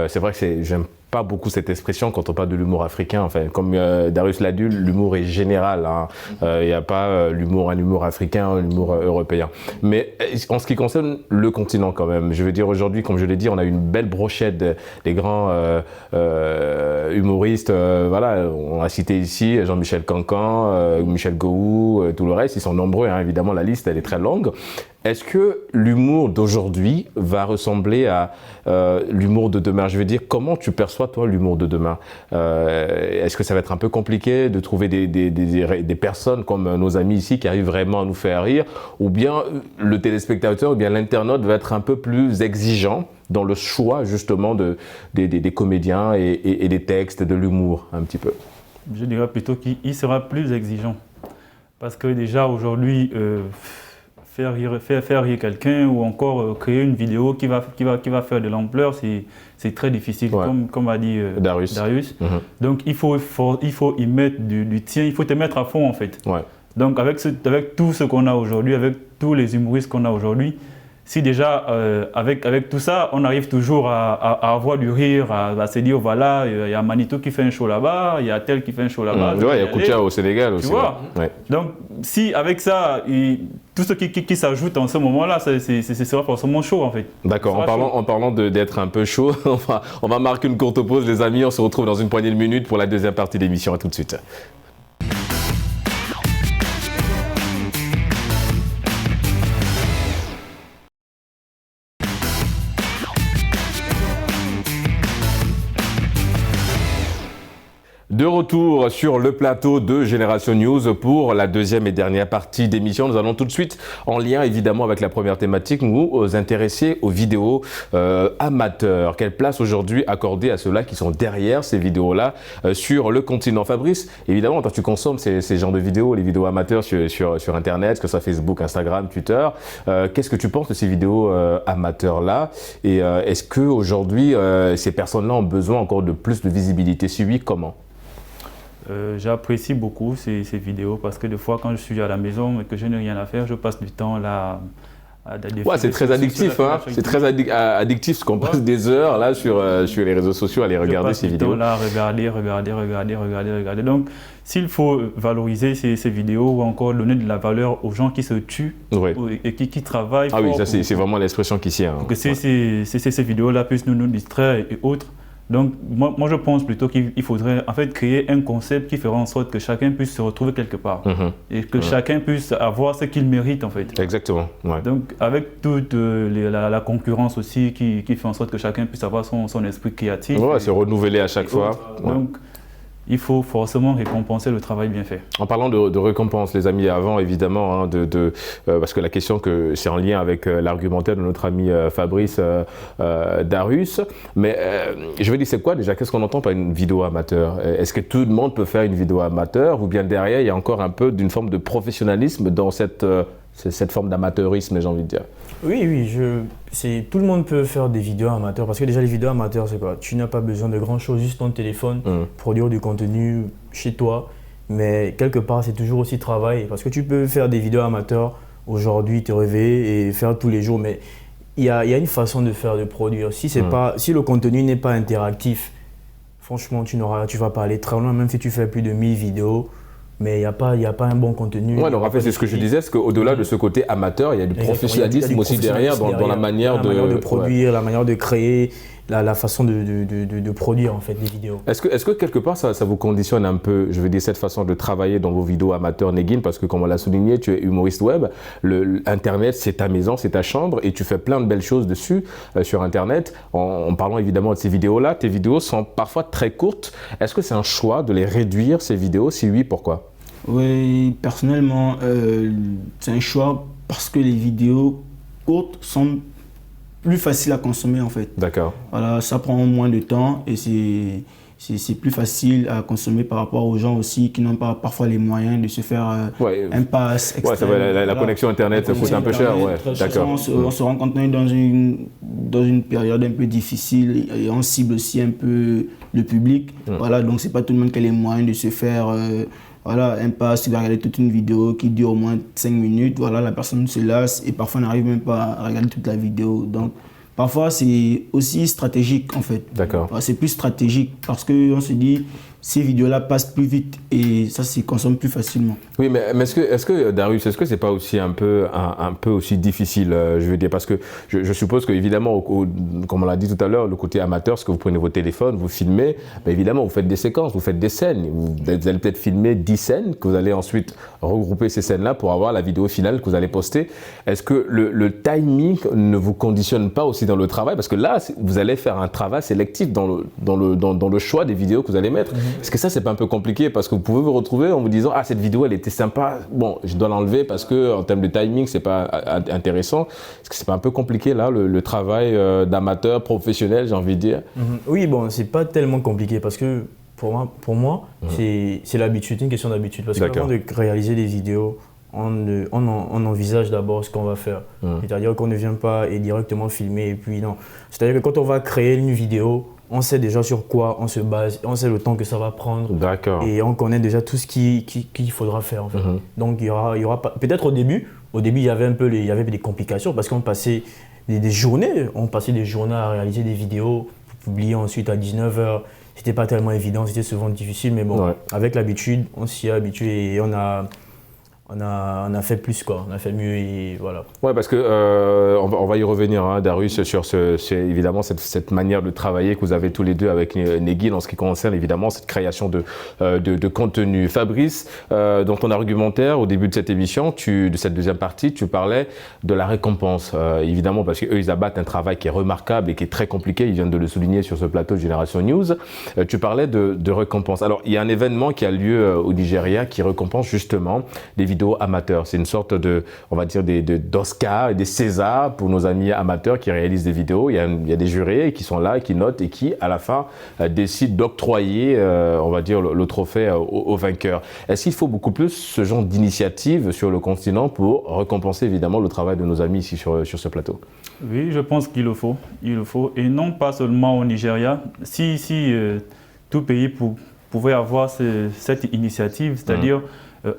C'est vrai que j'aime pas beaucoup cette expression quand on parle de l'humour africain. Enfin, comme Darius l'a dit, l'humour est général. Il n'y a pas un humour africain, l'humour européen. Mais en ce qui concerne le continent quand même, je veux dire aujourd'hui, comme je l'ai dit, on a une belle brochette des grands humoristes. Voilà, on a cité ici Jean-Michel Cancan, Michel Gou, tout le reste. Ils sont nombreux, hein, évidemment, la liste elle est très longue. Est-ce que l'humour d'aujourd'hui va ressembler à l'humour de demain? Je veux dire, comment tu perçois toi l'humour de demain? Est-ce que ça va être un peu compliqué de trouver des personnes comme nos amis ici qui arrivent vraiment à nous faire rire? Ou bien le téléspectateur, ou bien l'internaute va être un peu plus exigeant dans le choix justement des comédiens et des textes, de l'humour un petit peu? Je dirais plutôt qu'il sera plus exigeant. Parce que déjà aujourd'hui, faire rire quelqu'un ou encore créer une vidéo qui va faire de l'ampleur, c'est très difficile, ouais. comme a dit Darius. Donc il faut y mettre du tien, il faut te mettre à fond en fait. Ouais. Donc avec tout ce qu'on a aujourd'hui, avec tous les humoristes qu'on a aujourd'hui, si déjà avec tout ça, on arrive toujours à avoir du rire, à se dire voilà, il y a Manitou qui fait un show là-bas, il y a tel qui fait un show là-bas. Ouais, il y a Koutia au Sénégal aussi. Tu vois, ouais. Donc si avec ça, tout ce qui s'ajoute en ce moment-là, ce sera forcément chaud en fait. D'accord, en parlant d'être un peu chaud, on va marquer une courte pause les amis, on se retrouve dans une poignée de minutes pour la deuxième partie de l'émission, à tout de suite. De retour sur le plateau de Génération News pour la deuxième et dernière partie d'émission. Nous allons tout de suite, en lien évidemment avec la première thématique, nous intéresser aux vidéos amateurs. Quelle place aujourd'hui accorder à ceux-là qui sont derrière ces vidéos-là sur le continent? Fabrice, évidemment, quand tu consommes ces genres de vidéos, les vidéos amateurs sur Internet, que ce soit Facebook, Instagram, Twitter, qu'est-ce que tu penses de ces vidéos amateurs-là? Et est-ce qu'aujourd'hui, ces personnes-là ont besoin encore de plus de visibilité? Si oui, comment? J'apprécie beaucoup ces vidéos parce que des fois quand je suis à la maison et que je n'ai rien à faire, je passe du temps là Ouais, c'est très addictif, hein. C'est très addictif parce qu'on passe des heures là sur les réseaux sociaux à les regarder ces vidéos. Là, regarder. Donc, s'il faut valoriser ces vidéos ou encore donner de la valeur aux gens qui se tuent et qui travaillent. Ah oui, ça c'est vraiment l'expression qui s'y a. Pour que ces vidéos-là puissent nous distraire et autres. Donc, moi, je pense plutôt qu'il faudrait en fait créer un concept qui fera en sorte que chacun puisse se retrouver quelque part et que chacun puisse avoir ce qu'il mérite en fait. Exactement. Ouais. Donc, avec toute la concurrence aussi qui fait en sorte que chacun puisse avoir son esprit créatif. Ouais, se renouveler à chaque fois. Donc, il faut forcément récompenser le travail bien fait. En parlant de récompense, les amis, avant évidemment, hein, parce que la question que c'est en lien avec l'argumentaire de notre ami Fabrice Darius, mais je veux dire, c'est quoi déjà? Qu'est-ce qu'on entend par une vidéo amateur? Est-ce que tout le monde peut faire une vidéo amateur ou bien derrière, il y a encore un peu d'une forme de professionnalisme dans cette forme d'amateurisme, j'ai envie de dire? Oui, tout le monde peut faire des vidéos amateurs parce que déjà les vidéos amateurs c'est quoi? Tu n'as pas besoin de grand chose, juste ton téléphone, produire du contenu chez toi, mais quelque part c'est toujours aussi travail parce que tu peux faire des vidéos amateurs aujourd'hui, te réveiller et faire tous les jours, mais il y a une façon de produire. Si le contenu n'est pas interactif, franchement tu vas pas aller très loin, même si tu fais plus de 1000 vidéos. mais il n'y a pas un bon contenu. Ouais, donc en fait, c'est ce que je disais, c'est qu'au-delà de ce côté amateur, il y a du professionnalisme aussi derrière, dans la manière de produire, la manière de créer, la façon de produire en fait des vidéos. Est-ce que quelque part ça vous conditionne un peu, je veux dire, cette façon de travailler dans vos vidéos amateurs, Negin, parce que comme on l'a souligné, tu es humoriste web, Internet c'est ta maison, c'est ta chambre et tu fais plein de belles choses dessus sur Internet. En parlant évidemment de ces vidéos-là, tes vidéos sont parfois très courtes. Est-ce que c'est un choix de les réduire ces vidéos? Si oui, pourquoi? Oui, personnellement, c'est un choix parce que les vidéos courtes sont plus faciles à consommer en fait. D'accord. Voilà, ça prend moins de temps et c'est plus facile à consommer par rapport aux gens aussi qui n'ont pas parfois les moyens de se faire un pass externe. Ouais, ça va, la connexion Internet ça coûte un peu cher. Ouais, d'accord. On se rend compte dans une période un peu difficile et on cible aussi un peu le public. Voilà, donc c'est pas tout le monde qui a les moyens de se faire voilà, un pass, tu vas regarder toute une vidéo qui dure au moins 5 minutes, voilà, la personne se lasse et parfois n'arrive même pas à regarder toute la vidéo. Donc parfois c'est aussi stratégique en fait. D'accord. C'est plus stratégique parce qu'on se dit ces vidéos-là passent plus vite et ça se consomme plus facilement. Oui, mais est-ce que Darius, est-ce que c'est pas aussi un peu aussi difficile, je veux dire, parce que je suppose que évidemment, comme on l'a dit tout à l'heure, le côté amateur, c'est que vous prenez vos téléphones, vous filmez, mais évidemment, vous faites des séquences, vous faites des scènes, vous allez peut-être filmer 10 scènes, que vous allez ensuite regrouper ces scènes-là pour avoir la vidéo finale que vous allez poster. Est-ce que le timing ne vous conditionne pas aussi dans le travail? Parce que là, vous allez faire un travail sélectif dans le choix des vidéos que vous allez mettre. Est-ce que ça, c'est pas un peu compliqué parce que vous pouvez vous retrouver en vous disant « Ah, cette vidéo, elle était sympa, bon, je dois l'enlever parce qu'en termes de timing, c'est pas intéressant ». Est-ce que c'est pas un peu compliqué, là, le travail d'amateur, professionnel, j'ai envie de dire? Oui, bon, c'est pas tellement compliqué parce que pour moi c'est l'habitude, une question d'habitude. Parce qu'avant de réaliser des vidéos, on envisage d'abord ce qu'on va faire. C'est-à-dire qu'on ne vient pas et directement filmer et puis non. C'est-à-dire que quand on va créer une vidéo, on sait déjà sur quoi on se base, on sait le temps que ça va prendre. D'accord. Et on connaît déjà tout ce qu'il faudra faire en fait. Donc il y aura pas, peut-être au début il y avait des complications parce qu'on passait des journées à réaliser des vidéos pour publier ensuite à 19h. C'était pas tellement évident, c'était souvent difficile, mais bon, avec l'habitude, on s'y est habitué et on a fait plus quoi, on a fait mieux et voilà. Ouais, parce que on va y revenir, hein, Darius, sur évidemment cette manière de travailler que vous avez tous les deux avec Negin en ce qui concerne évidemment cette création de contenu. Fabrice, dans ton argumentaire au début de cette émission, de cette deuxième partie, tu parlais de la récompense, évidemment parce qu'eux ils abattent un travail qui est remarquable et qui est très compliqué, ils viennent de le souligner sur ce plateau de Génération News. Tu parlais de récompense. Alors il y a un événement qui a lieu au Nigeria qui récompense justement des vidéos amateurs. C'est une sorte on va dire d'Oscar et des Césars pour nos amis amateurs qui réalisent des vidéos. Il y a des jurés qui sont là, qui notent et qui, à la fin, décident d'octroyer, on va dire, le trophée aux vainqueurs. Est-ce qu'il faut beaucoup plus ce genre d'initiative sur le continent pour récompenser évidemment le travail de nos amis ici sur ce plateau? Oui, je pense qu'il le faut. Il le faut. Et non pas seulement au Nigeria. Si tout pays pouvait avoir cette initiative, c'est-à-dire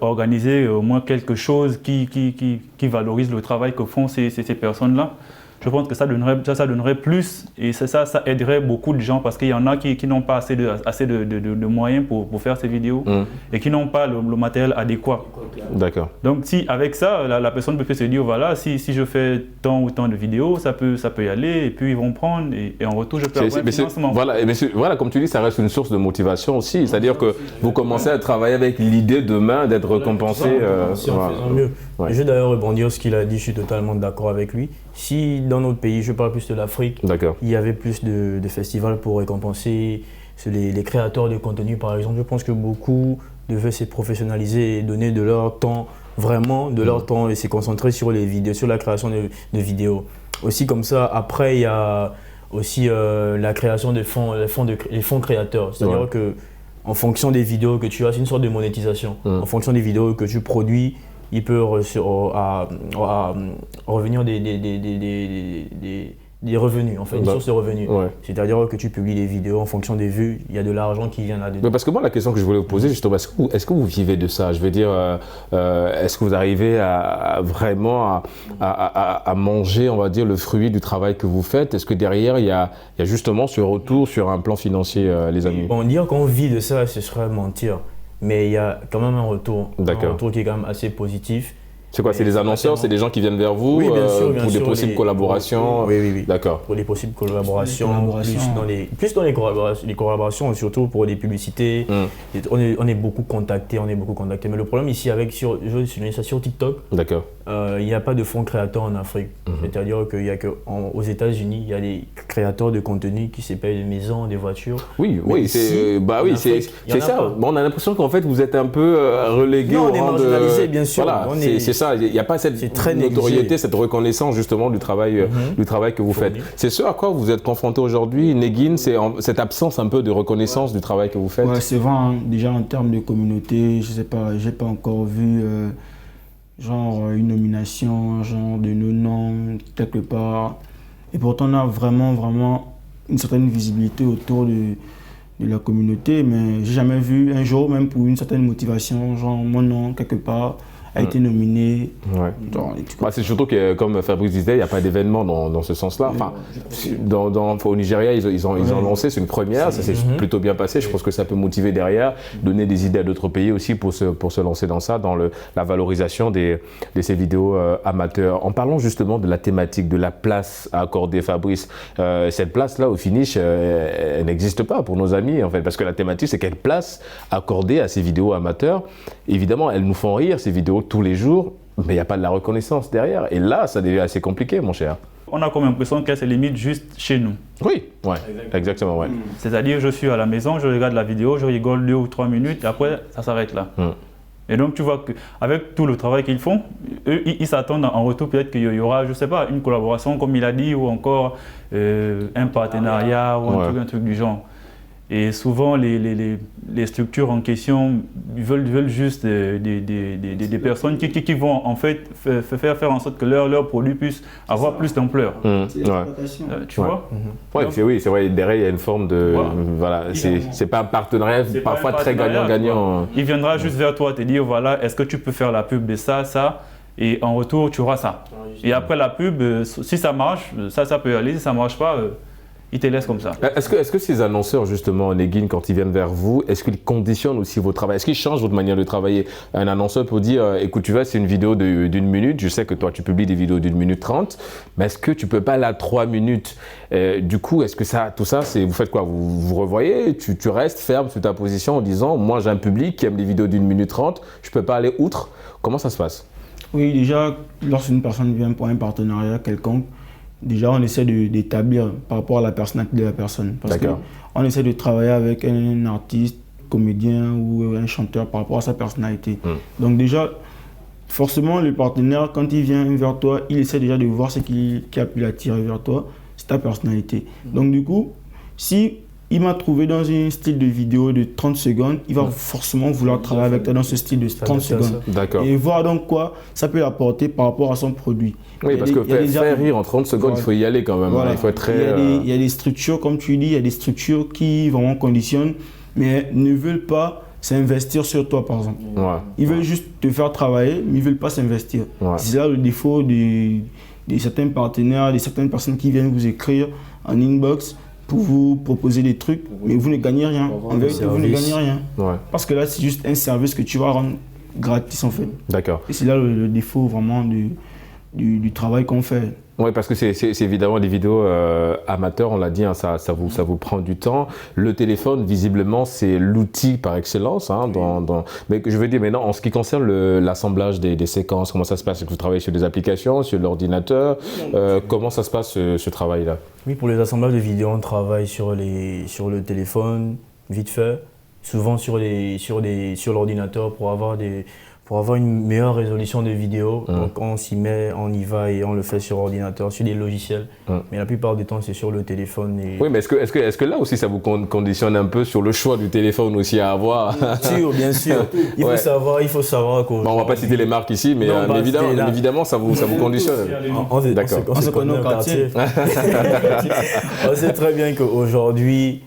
organiser au moins quelque chose qui valorise le travail que font ces personnes-là. Je pense que ça donnerait plus et ça aiderait beaucoup de gens parce qu'il y en a qui n'ont pas assez de moyens pour faire ces vidéos et qui n'ont pas le matériel adéquat. D'accord. Donc si avec ça, la personne peut se dire voilà, si je fais tant ou tant de vidéos, ça peut y aller et puis ils vont prendre et en retour je peux avoir un financement. Voilà, comme tu dis, ça reste une source de motivation aussi. C'est-à-dire que vous commencez à travailler avec l'idée demain d'être récompensé. En faisant mieux. Je vais d'ailleurs rebondir sur ce qu'il a dit, je suis totalement d'accord avec lui. Si dans notre pays, je parle plus de l'Afrique, il y avait plus de festivals pour récompenser les créateurs de contenu par exemple, je pense que beaucoup devaient se professionnaliser et donner de leur temps, vraiment de leur temps et se concentrer sur les vidéos, sur la création de vidéos. Aussi comme ça, après il y a aussi la création des fonds créateurs, c'est-à-dire que en fonction des vidéos que tu as, c'est une sorte de monétisation. En fonction des vidéos que tu produis, il peut revenir des revenus, en fait, une source de revenus. C'est-à-dire que tu publies des vidéos en fonction des vues, il y a de l'argent qui vient là-dedans. Parce que moi, la question que je voulais vous poser, justement, est-ce que vous vivez de ça? Je veux dire, est-ce que vous arrivez vraiment à manger, on va dire, le fruit du travail que vous faites? Est-ce que derrière, il y a justement ce retour sur un plan financier, les amis? Bon, dire qu'on vit de ça, ce serait mentir. mais il y a quand même un retour qui est quand même assez positif. C'est quoi? C'est des annonceurs, c'est des gens qui viennent vers vous oui, bien sûr, pour des possibles collaborations? Oui. D'accord. Pour des possibles collaborations, plus dans les collaborations, surtout pour des publicités. On est beaucoup contactés, Mais le problème ici, je suis ça sur TikTok. D'accord. Il n'y a pas de fonds créateurs en Afrique. C'est-à-dire qu'il y a aux États-Unis, il y a des créateurs de contenu qui s'appellent des maisons, des voitures. Oui, c'est ça. Bon, on a l'impression qu'en fait, vous êtes un peu relégué au rang de... Non, on est marginalisé, bien sûr. Voilà, c'est ça. Il n'y a pas cette notoriété, cette reconnaissance justement du travail que vous faites. C'est ce à quoi vous êtes confronté aujourd'hui, Negin, c'est cette absence un peu de reconnaissance du travail que vous faites. Ouais, c'est vrai, hein. Déjà en termes de communauté, je sais pas, j'ai pas encore vu genre une nomination, genre de nos noms quelque part. Et pourtant on a vraiment une certaine visibilité autour de la communauté, mais j'ai jamais vu un jour, même pour une certaine motivation, genre mon nom quelque part a été nominé. Ouais. C'est surtout que, comme Fabrice disait, il n'y a pas d'événement dans ce sens-là. Enfin, au Nigeria, ils ont lancé, c'est une première, ça s'est plutôt bien passé. Je pense que ça peut motiver derrière, donner des idées à d'autres pays aussi pour se lancer dans ça, dans la valorisation de ces vidéos amateurs. En parlant justement de la thématique, de la place à accorder, Fabrice, cette place-là au finish, elle n'existe pas pour nos amis en fait, parce que la thématique, c'est quelle place accorder à ces vidéos amateurs. Évidemment, elles nous font rire, ces vidéos, tous les jours, mais il n'y a pas de la reconnaissance derrière. Et là, ça devient assez compliqué, mon cher. On a comme l'impression qu'elle se limite juste chez nous. Oui, exactement. Ouais. C'est-à-dire, je suis à la maison, je regarde la vidéo, je rigole 2 ou 3 minutes, et après, ça s'arrête là. Et donc, tu vois qu'avec tout le travail qu'ils font, eux, ils s'attendent en retour peut-être qu'il y aura, je ne sais pas, une collaboration, comme il a dit, ou encore un partenariat, ou un truc du genre. Et souvent, les structures en question veulent juste des personnes qui vont en fait faire en sorte que leur produit puisse avoir plus d'ampleur. Tu vois? Oui, c'est vrai. Derrière, il y a une forme de... Voilà, c'est pas un partenariat, parfois très gagnant-gagnant. Il viendra juste vers toi te dire, voilà, est-ce que tu peux faire la pub de ça, et en retour, tu auras ça. Et après la pub, si ça marche, ça peut aller. Si ça ne marche pas... ils te laissent comme ça. Est-ce que ces annonceurs, justement, Negin, quand ils viennent vers vous, est-ce qu'ils conditionnent aussi votre travail? Est-ce qu'ils changent votre manière de travailler? Un annonceur peut dire, écoute, tu vois, c'est une vidéo d'1 minute, je sais que toi, tu publies des vidéos d'1 minute 30, mais est-ce que tu peux pas aller à 3 minutes? Du coup, est-ce que tout ça, vous faites quoi? Vous revoyez, tu restes ferme sur ta position en disant, moi, j'ai un public qui aime des vidéos d'1 minute 30, je peux pas aller outre. Comment ça se passe? Oui, déjà, lorsqu'une personne vient pour un partenariat quelconque, déjà, on essaie d'établir par rapport à la personnalité de la personne. Parce qu'on essaie de travailler avec un artiste, comédien ou un chanteur par rapport à sa personnalité. Donc déjà, forcément, le partenaire, quand il vient vers toi, il essaie déjà de voir ce qui a pu l'attirer vers toi, c'est ta personnalité. Donc du coup, si il m'a trouvé dans un style de vidéo de 30 secondes, il va forcément vouloir travailler avec toi dans ce style de 30 secondes. Et voir donc quoi ça peut apporter par rapport à son produit. Oui, parce que faire rire en 30 secondes, il faut y aller quand même. Il faut être très... il y a des structures, comme tu dis, il y a des structures qui vraiment conditionnent, mais ne veulent pas s'investir sur toi, par exemple. Ils veulent juste te faire travailler, mais ils ne veulent pas s'investir. C'est là le défaut de certains partenaires, de certaines personnes qui viennent vous écrire en inbox pour vous proposer des trucs, mais vous ne gagnez rien. En vérité, vous ne gagnez rien. Parce que là, c'est juste un service que tu vas rendre gratis, en fait. Et c'est là le défaut vraiment du travail qu'on fait. Oui, parce que c'est évidemment des vidéos amateurs, on l'a dit, hein, ça vous prend du temps. Le téléphone, visiblement, c'est l'outil par excellence. Hein, mais je veux dire maintenant, en ce qui concerne l'assemblage des séquences, comment ça se passe? Est-ce que vous travaillez sur des applications, sur l'ordinateur? Comment ça se passe ce travail-là? Oui, pour les assemblages de vidéos, on travaille sur le téléphone, vite fait, souvent sur l'ordinateur pour avoir une meilleure résolution de vidéo. Donc on s'y met, on y va et on le fait sur ordinateur, sur des logiciels. Mais la plupart du temps, c'est sur le téléphone. Oui, mais est-ce que là aussi, ça vous conditionne un peu sur le choix du téléphone aussi à avoir? Bien sûr. Il faut savoir qu'on... On ne va pas citer les marques ici, mais évidemment, ça vous conditionne. D'accord. On se connaît au quartier. On sait très bien qu'aujourd'hui,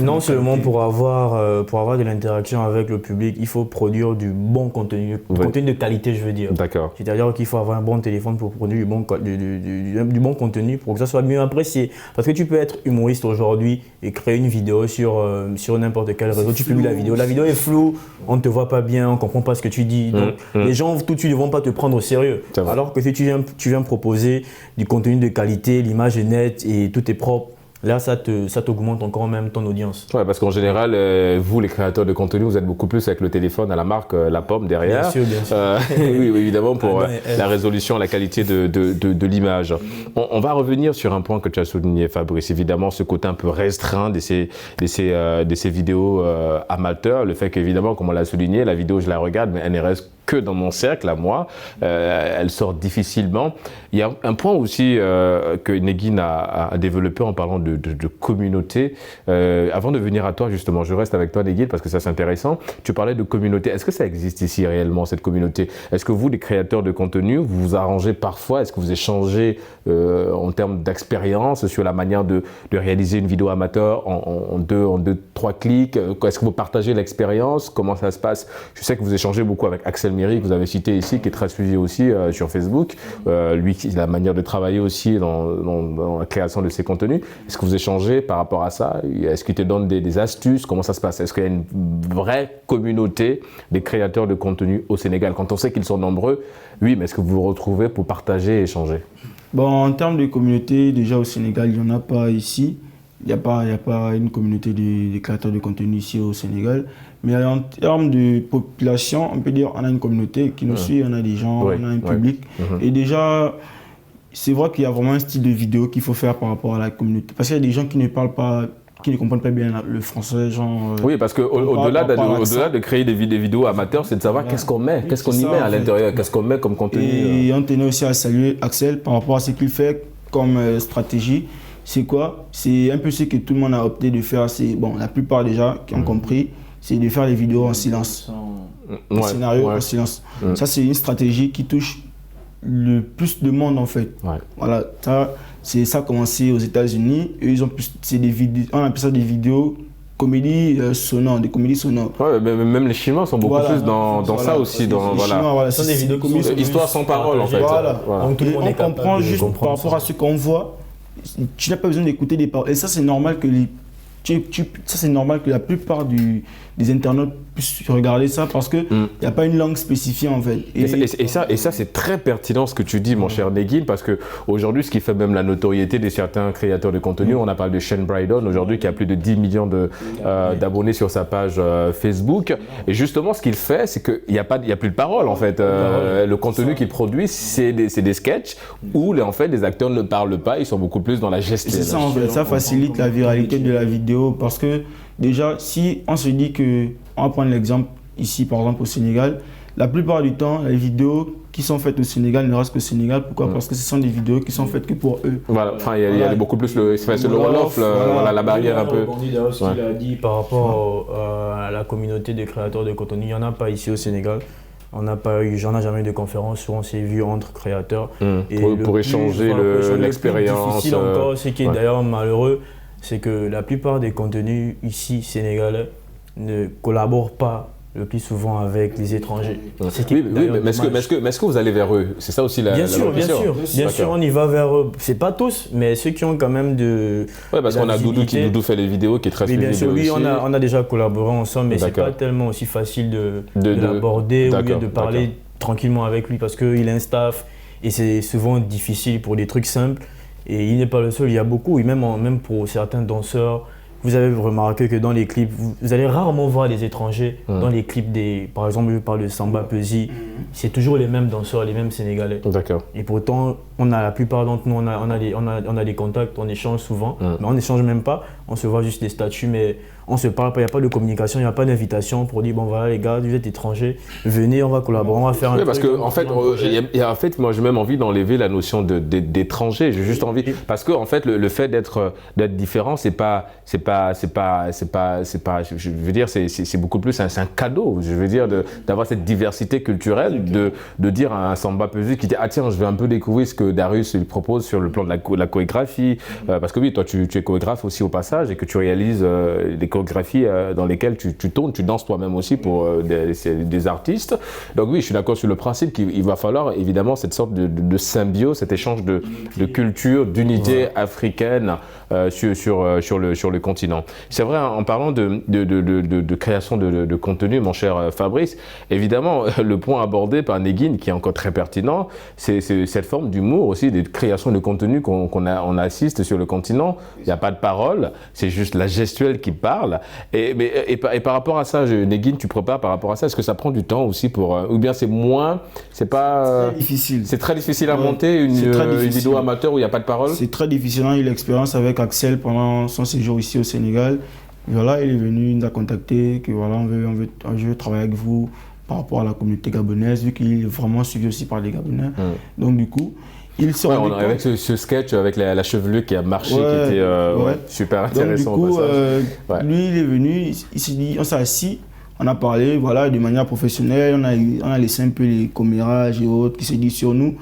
Non seulement pour avoir de l'interaction avec le public, il faut produire du bon contenu, contenu de qualité, je veux dire. D'accord. C'est-à-dire qu'il faut avoir un bon téléphone pour produire du bon contenu pour que ça soit mieux apprécié. Parce que tu peux être humoriste aujourd'hui et créer une vidéo sur n'importe quel réseau. Tu publies la vidéo est floue, on ne te voit pas bien, on ne comprend pas ce que tu dis. Donc les gens tout de suite ne vont pas te prendre au sérieux. Alors que si tu viens proposer du contenu de qualité, l'image est nette et tout est propre, là, ça t'augmente encore même ton audience. Ouais, parce qu'en général, vous, les créateurs de contenu, vous êtes beaucoup plus avec le téléphone à la marque, la pomme derrière. Bien sûr, bien sûr. Oui, évidemment, pour la résolution, la qualité de l'image. On va revenir sur un point que tu as souligné, Fabrice. Évidemment, ce côté un peu restreint de ces vidéos amateurs. Le fait qu'évidemment, comme on l'a souligné, la vidéo, je la regarde, mais elle ne reste que dans mon cercle, à moi. Elle sort difficilement. Il y a un point aussi que Negin a développé en parlant de communauté. Avant de venir à toi, justement, je reste avec toi, Negin, parce que ça c'est intéressant. Tu parlais de communauté. Est-ce que ça existe ici réellement, cette communauté? Est-ce que vous, les créateurs de contenu, vous vous arrangez parfois? Est-ce que vous échangez en termes d'expérience sur la manière de réaliser une vidéo amateur en deux, trois clics? Est-ce que vous partagez l'expérience? Comment ça se passe? Je sais que vous échangez beaucoup avec Axel Méry, que vous avez cité ici, qui est très suivi aussi sur Facebook. Lui, la manière de travailler aussi dans la création de ses contenus. Est-ce que vous échangez par rapport à ça? Est-ce qu'il te donne des astuces? Comment ça se passe? Est-ce qu'il y a une vraie communauté des créateurs de contenu au Sénégal? Quand on sait qu'ils sont nombreux, oui, mais est-ce que vous vous retrouvez pour partager et échanger? Bon, en termes de communauté, déjà au Sénégal, il n'y en a pas ici. Il n'y a pas une communauté de créateurs de contenu ici au Sénégal. Mais en termes de population, on peut dire qu'on a une communauté qui nous suit, on a des gens, on a un public. Et déjà, c'est vrai qu'il y a vraiment un style de vidéo qu'il faut faire par rapport à la communauté. Parce qu'il y a des gens qui ne parlent pas, qui ne comprennent pas bien le français. Genre, oui, parce qu'au-delà de créer des vidéos amateurs, c'est de savoir qu'est-ce qu'on met, qu'est-ce qu'on y met à l'intérieur, qu'est-ce qu'on met comme contenu. Et on tenait aussi à saluer Axel par rapport à ce qu'il fait comme stratégie. C'est quoi? C'est un peu ce que tout le monde a opté de faire. Bon, la plupart déjà qui ont compris, c'est de faire les vidéos en silence. Le scénario en silence. Ça, c'est une stratégie qui touche le plus de monde en fait. Voilà, ça a commencé aux États-Unis. Ils ont plus, on appelle ça des vidéos comédies sonores, des comédies sonores. Ouais, mais même les Chinois sont beaucoup plus dans ça aussi. Chinois, ce sont des vidéos comédies. Histoire sans parole en fait. Donc, on comprend juste par rapport à ce qu'on voit. Tu n'as pas besoin d'écouter des paroles. Et ça, c'est normal que c'est normal que la plupart des internautes puissent regarder ça parce qu'il n'y a pas une langue spécifiée en fait. Et ça c'est très pertinent ce que tu dis, mon cher Negin, parce qu'aujourd'hui, ce qui fait même la notoriété de certains créateurs de contenu, on a parlé de Shane Brydon aujourd'hui qui a plus de 10 millions d'abonnés sur sa page Facebook. Et justement, ce qu'il fait, c'est qu'il n'y a plus de parole en fait. Le contenu qu'il produit, c'est des sketchs où en fait, les acteurs ne parlent pas, ils sont beaucoup plus dans la gestion. C'est ça en fait, ça facilite la viralité de la vidéo parce que déjà, si on se dit que, on va prendre l'exemple ici par exemple au Sénégal, la plupart du temps, les vidéos qui sont faites au Sénégal ne restent qu'au Sénégal. Pourquoi? Parce que ce sont des vidéos qui sont faites que pour eux. Voilà, enfin, il y a beaucoup plus le Wolof, la barrière un peu. Ce qu'il a dit par rapport à la communauté des créateurs de contenu, il n'y en a pas ici au Sénégal. J'en ai jamais eu de conférence où on s'est vu entre créateurs. Pour échanger l'expérience. Le plus difficile encore, ce qui est d'ailleurs malheureux, c'est que la plupart des contenus ici sénégalais ne collaborent pas le plus souvent avec les étrangers. Oui, mais est-ce que vous allez vers eux? C'est ça aussi la question. Bien sûr, on y va vers eux. C'est pas tous, mais ceux qui ont quand même de. Oui, parce qu'on a Doudou fait les vidéos, qui est très suivi. Bien sûr, oui, on a déjà collaboré ensemble, mais c'est pas tellement aussi facile de l'aborder ou bien de parler tranquillement avec lui parce qu'il a un staff et c'est souvent difficile pour des trucs simples. Et il n'est pas le seul, il y a beaucoup, et même pour certains danseurs, vous avez remarqué que dans les clips, vous allez rarement voir des étrangers dans les clips par exemple, je parle de Samba Peuzzi, c'est toujours les mêmes danseurs, les mêmes Sénégalais. D'accord. Et pourtant, la plupart d'entre nous, on a des contacts, on échange souvent, mais on n'échange même pas, on se voit juste des statuts, mais on se parle pas, il n'y a pas de communication, il n'y a pas d'invitation pour dire bon voilà les gars, vous êtes étrangers, venez, on va collaborer, on va faire un parce truc, que en fait, moi j'ai même envie d'enlever la notion d'étranger. J'ai juste envie parce que en fait le fait d'être différent, c'est pas, je veux dire, c'est beaucoup plus, c'est un cadeau. Je veux dire d'avoir cette diversité culturelle, de dire à un Samba Peuzzi qui dit ah tiens, je vais un peu découvrir ce que Darius il propose sur le plan de la chorégraphie, parce que oui, toi tu es chorégraphe aussi au passage et que tu réalises des chorégraphies dans lesquelles tu tournes, tu danses toi-même aussi pour des artistes. Donc oui, je suis d'accord sur le principe qu'il va falloir évidemment cette sorte de symbiose, cet échange de culture, d'unité africaine sur le continent. C'est vrai, en parlant de création de contenu, mon cher Fabrice, évidemment, le point abordé par Negin, qui est encore très pertinent, c'est cette forme d'humour aussi, de création de contenu qu'on assiste sur le continent. Il n'y a pas de parole, c'est juste la gestuelle qui parle. Et par rapport à ça, Negin, tu prépares par rapport à ça, est-ce que ça prend du temps aussi ou bien c'est moins, c'est pas... C'est difficile. C'est très difficile à monter une vidéo amateur où il n'y a pas de parole? C'est très difficile. On a eu l'expérience avec Axel pendant son séjour ici au Sénégal. Voilà, il est venu, il nous a contacté, que voilà, je veux travailler avec vous par rapport à la communauté gabonaise, vu qu'il est vraiment suivi aussi par les Gabonais. Donc du coup, il se on a avec ce sketch avec la chevelure qui a marché, qui était super intéressant. Donc du coup, lui, il est venu, il s'est dit, on s'est assis, on a parlé, voilà, de manière professionnelle, on a laissé un peu les commérages et autres qui se disent sur nous.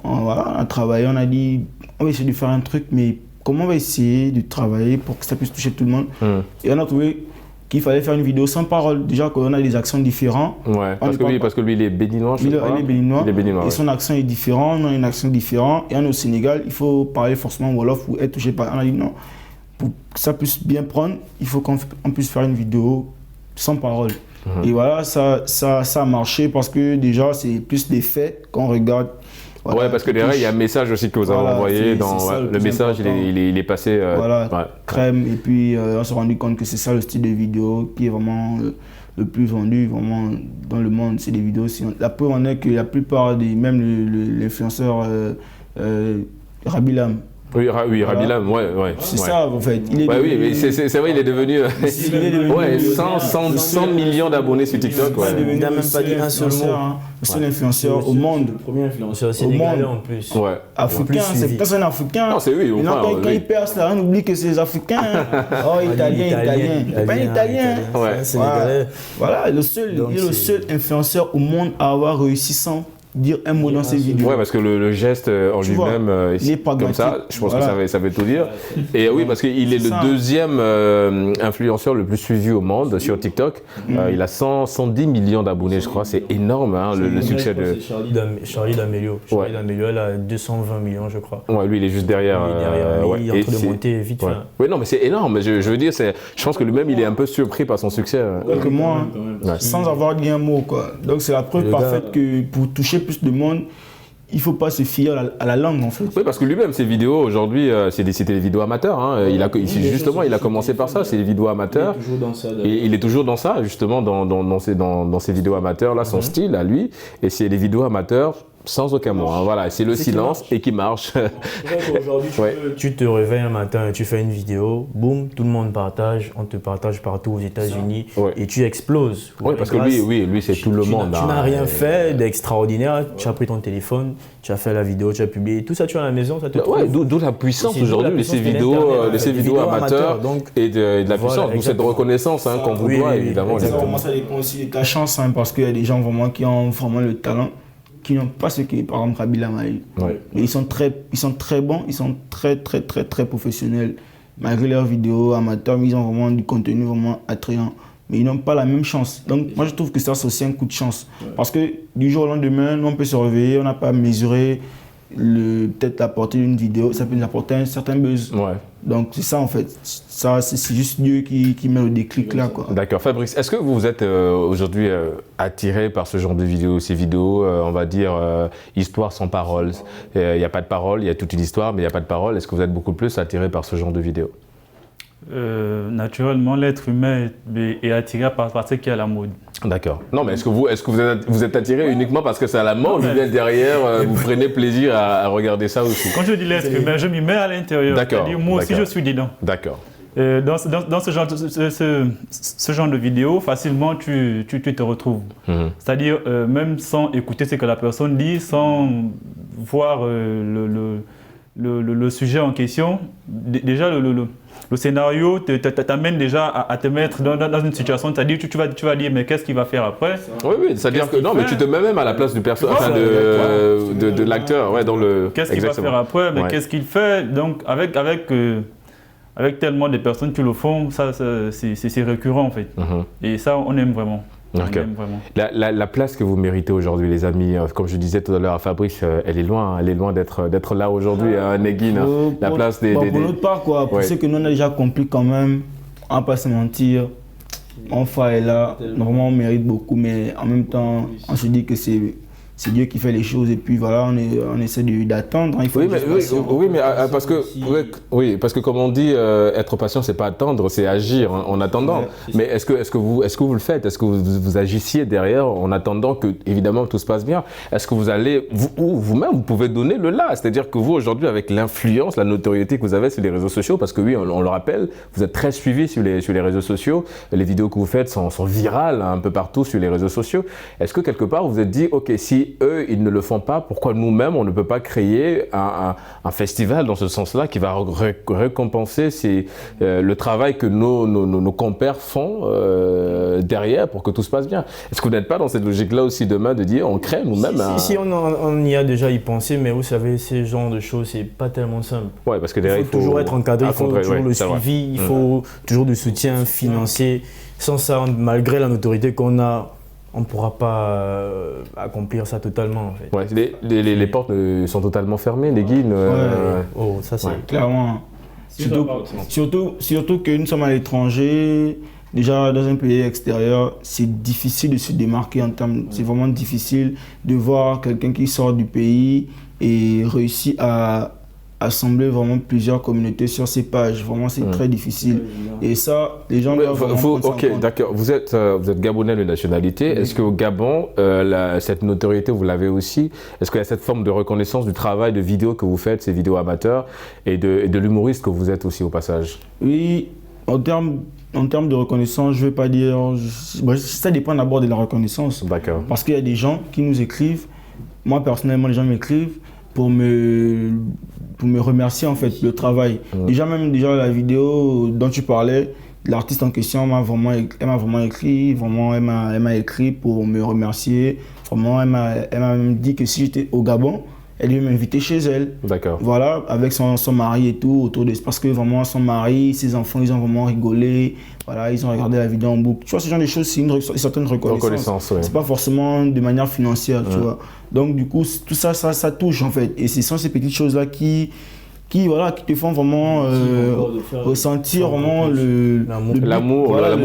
On a travaillé, on a dit, on va essayer de faire un truc, mais comment on va essayer de travailler pour que ça puisse toucher tout le monde. Et on a trouvé qu'il fallait faire une vidéo sans parole. Déjà qu'on a des accents différents. Ouais, parce que lui, il est béninois, je crois. Il est béninois. Et son accent est différent, on a un accent différent. Et on est au Sénégal, il faut parler forcément Wolof ou être touché par... On a dit non, pour que ça puisse bien prendre, il faut qu'on puisse faire une vidéo sans parole. Et voilà, ça a marché parce que déjà, c'est plus des faits qu'on regarde. Voilà, ouais, parce que derrière, il y a un message aussi que vous avez envoyé. Le message, il est passé. Crème. Et puis, on s'est rendu compte que c'est ça le style de vidéo qui est vraiment le plus vendu vraiment dans le monde. C'est des vidéos. La preuve en est que la plupart même l'influenceur Rabilam. Oui, Rabilam, ouais. C'est ça, en fait. Oui, mais c'est vrai, il est devenu 100 millions d'abonnés sur TikTok. Il n'a même pas dit un seul mot. Le seul influenceur au monde. Le premier influenceur sénégalais en plus. Ouais. Africain, c'est un Africain. Non, c'est oui. Quand il perce là, on oublie que c'est les Africains. Oh, italien. Pas un italien. Ouais. Sénégalais. Voilà, il est le seul influenceur au monde à avoir réussi sans dire un mot dans ses vidéos. Ouais, parce que le geste en lui-même, comme ça, je pense que ça veut tout dire. Et oui, parce qu'il est le deuxième influenceur le plus suivi au monde sur TikTok. Il a 110 millions d'abonnés, je crois. C'est énorme, hein, le succès de... Charlie D'Amelio. Charlie D'Amelio, elle a 220 millions, je crois. Ouais, lui, il est juste derrière. Il est en train de monter vite. Oui, non, mais c'est énorme. Je veux dire, je pense que lui-même, il est un peu surpris par son succès. Que moi, sans avoir dit un mot, quoi. Donc, c'est la preuve parfaite que pour toucher plus de monde, il ne faut pas se fier à la langue en fait. Oui, parce que lui-même, ses vidéos aujourd'hui, c'était des vidéos amateurs. Hein. Il a commencé par ça, c'est des vidéos amateurs. Il est toujours dans ça, justement, dans ses vidéos amateurs, là, son style à lui. Et c'est des vidéos amateurs sans aucun mot. Hein. Voilà, c'est le silence et qui marche. Aujourd'hui, tu te réveilles un matin et tu fais une vidéo, boum, tout le monde partage, on te partage partout aux États-Unis et tu exploses. Oui, parce que lui, c'est tout le monde. Tu n'as rien fait d'extraordinaire, tu as pris ton téléphone, tu as fait la vidéo, tu as publié, tout ça tu as à la maison, ça te trouve. D'où la puissance aujourd'hui de ces vidéos amateurs et de la puissance, d'où cette reconnaissance qu'on vous doit évidemment. Ça dépend aussi de ta chance, parce qu'il y a des gens vraiment qui ont vraiment le talent, qui n'ont pas ce que par exemple Rabilam a eu. Mais ils sont très bons, ils sont très professionnels. Malgré leurs vidéos amateurs, ils ont vraiment du contenu vraiment attrayant. Mais ils n'ont pas la même chance. Donc moi je trouve que ça c'est aussi un coup de chance. Parce que du jour au lendemain, nous, on peut se réveiller, on n'a pas mesuré peut-être la portée d'une vidéo, ça peut nous apporter un certain buzz. Donc c'est ça en fait. Ça, c'est juste Dieu qui met le déclic là, quoi. D'accord. Fabrice, est-ce que vous êtes aujourd'hui attiré par ce genre de vidéos, ces vidéos, on va dire, histoire sans parole. Il n'y a pas de parole, il y a toute une histoire, mais il n'y a pas de parole. Est-ce que vous êtes beaucoup plus attiré par ce genre de vidéos? Naturellement, l'être humain est attiré par ce qui est à la mode. D'accord. Non, mais est-ce que vous êtes attiré uniquement parce que c'est à la mode ou bien derrière, vous prenez plaisir à regarder ça aussi? Quand je dis l'être humain, je m'y mets à l'intérieur. D'accord. C'est-à-dire, moi aussi, je suis dedans. D'accord. Dans ce genre de vidéo, facilement tu te retrouves. C'est-à-dire, même sans écouter ce que la personne dit, sans voir le sujet en question, déjà le scénario t'amène déjà à te mettre dans une situation, c'est-à-dire tu vas dire mais qu'est-ce qu'il va faire après? Oui, c'est-à-dire que non, mais tu te mets même à la place du personnage, enfin, de l'acteur, ouais, dans le. Qu'est-ce qu'il va faire après? Mais qu'est-ce qu'il fait? Donc avec tellement de personnes qui le font, ça c'est récurrent en fait. Et ça on aime vraiment. Okay. La place que vous méritez aujourd'hui, les amis, comme je disais tout à l'heure à Fabrice, elle est loin d'être là aujourd'hui, à Negin. La place des. Pour notre part, quoi, pour ceux que nous on a déjà accompli quand même, on ne va pas se mentir, enfin est là, normalement on mérite beaucoup, mais en même temps, on se dit que c'est Dieu qui fait les choses et puis voilà, on essaie d'attendre. Il faut parce que comme on dit, être patient, c'est pas attendre, c'est agir en attendant. Mais est-ce que vous le faites? Est-ce que vous agissiez derrière en attendant que évidemment tout se passe bien? Est-ce que vous allez vous-même vous pouvez donner le là? C'est-à-dire que vous aujourd'hui avec l'influence, la notoriété que vous avez sur les réseaux sociaux, parce que oui, on le rappelle, vous êtes très suivi sur les réseaux sociaux, les vidéos que vous faites sont virales un peu partout sur les réseaux sociaux. Est-ce que quelque part vous vous êtes dit, ok, si eux, ils ne le font pas, pourquoi nous-mêmes, on ne peut pas créer un festival dans ce sens-là qui va récompenser le travail que nos compères font derrière pour que tout se passe bien? Est-ce que vous n'êtes pas dans cette logique-là aussi demain de dire on crée nous-mêmes Si on y a déjà y pensé, mais vous savez, ces genres de choses, c'est pas tellement simple. Ouais, parce que derrière, il faut toujours être encadré, il faut toujours le suivi, il faut toujours du soutien financier. Sans ça, malgré la notoriété qu'on a, on ne pourra pas accomplir ça totalement en fait. Ouais, les portes sont totalement fermées, les guides. Oh, ça c'est clairement. Surtout que nous sommes à l'étranger, déjà dans un pays extérieur, c'est difficile de se démarquer en termes. C'est vraiment difficile de voir quelqu'un qui sort du pays et réussit à assembler vraiment plusieurs communautés sur ces pages. Vraiment, c'est très difficile. Et ça, les gens doivent ok, d'accord. Vous êtes Gabonais de nationalité. Est-ce qu'au Gabon, cette notoriété, vous l'avez aussi? Est-ce qu'il y a cette forme de reconnaissance du travail de vidéo que vous faites, ces vidéos amateurs, et de l'humoriste que vous êtes aussi au passage? Oui, en termes de reconnaissance, je ne vais pas dire... ça dépend d'abord de la reconnaissance. D'accord. Parce qu'il y a des gens qui nous écrivent. Moi, personnellement, les gens m'écrivent pour me remercier en fait le travail. Déjà la vidéo dont tu parlais, l'artiste en question m'a vraiment écrit, elle m'a écrit pour me remercier. Vraiment, elle m'a même dit que si j'étais au Gabon, elle devait m'inviter chez elle. D'accord. Voilà, avec son mari et tout autour de, parce que vraiment son mari, ses enfants, ils ont vraiment rigolé. Voilà, ils ont regardé la vidéo en boucle. Tu vois, ce genre de choses, c'est une certaine reconnaissance. C'est pas forcément de manière financière, tu vois. Donc du coup, tout ça touche en fait. Et ce sont ces petites choses là qui te font vraiment ressentir vraiment l'amour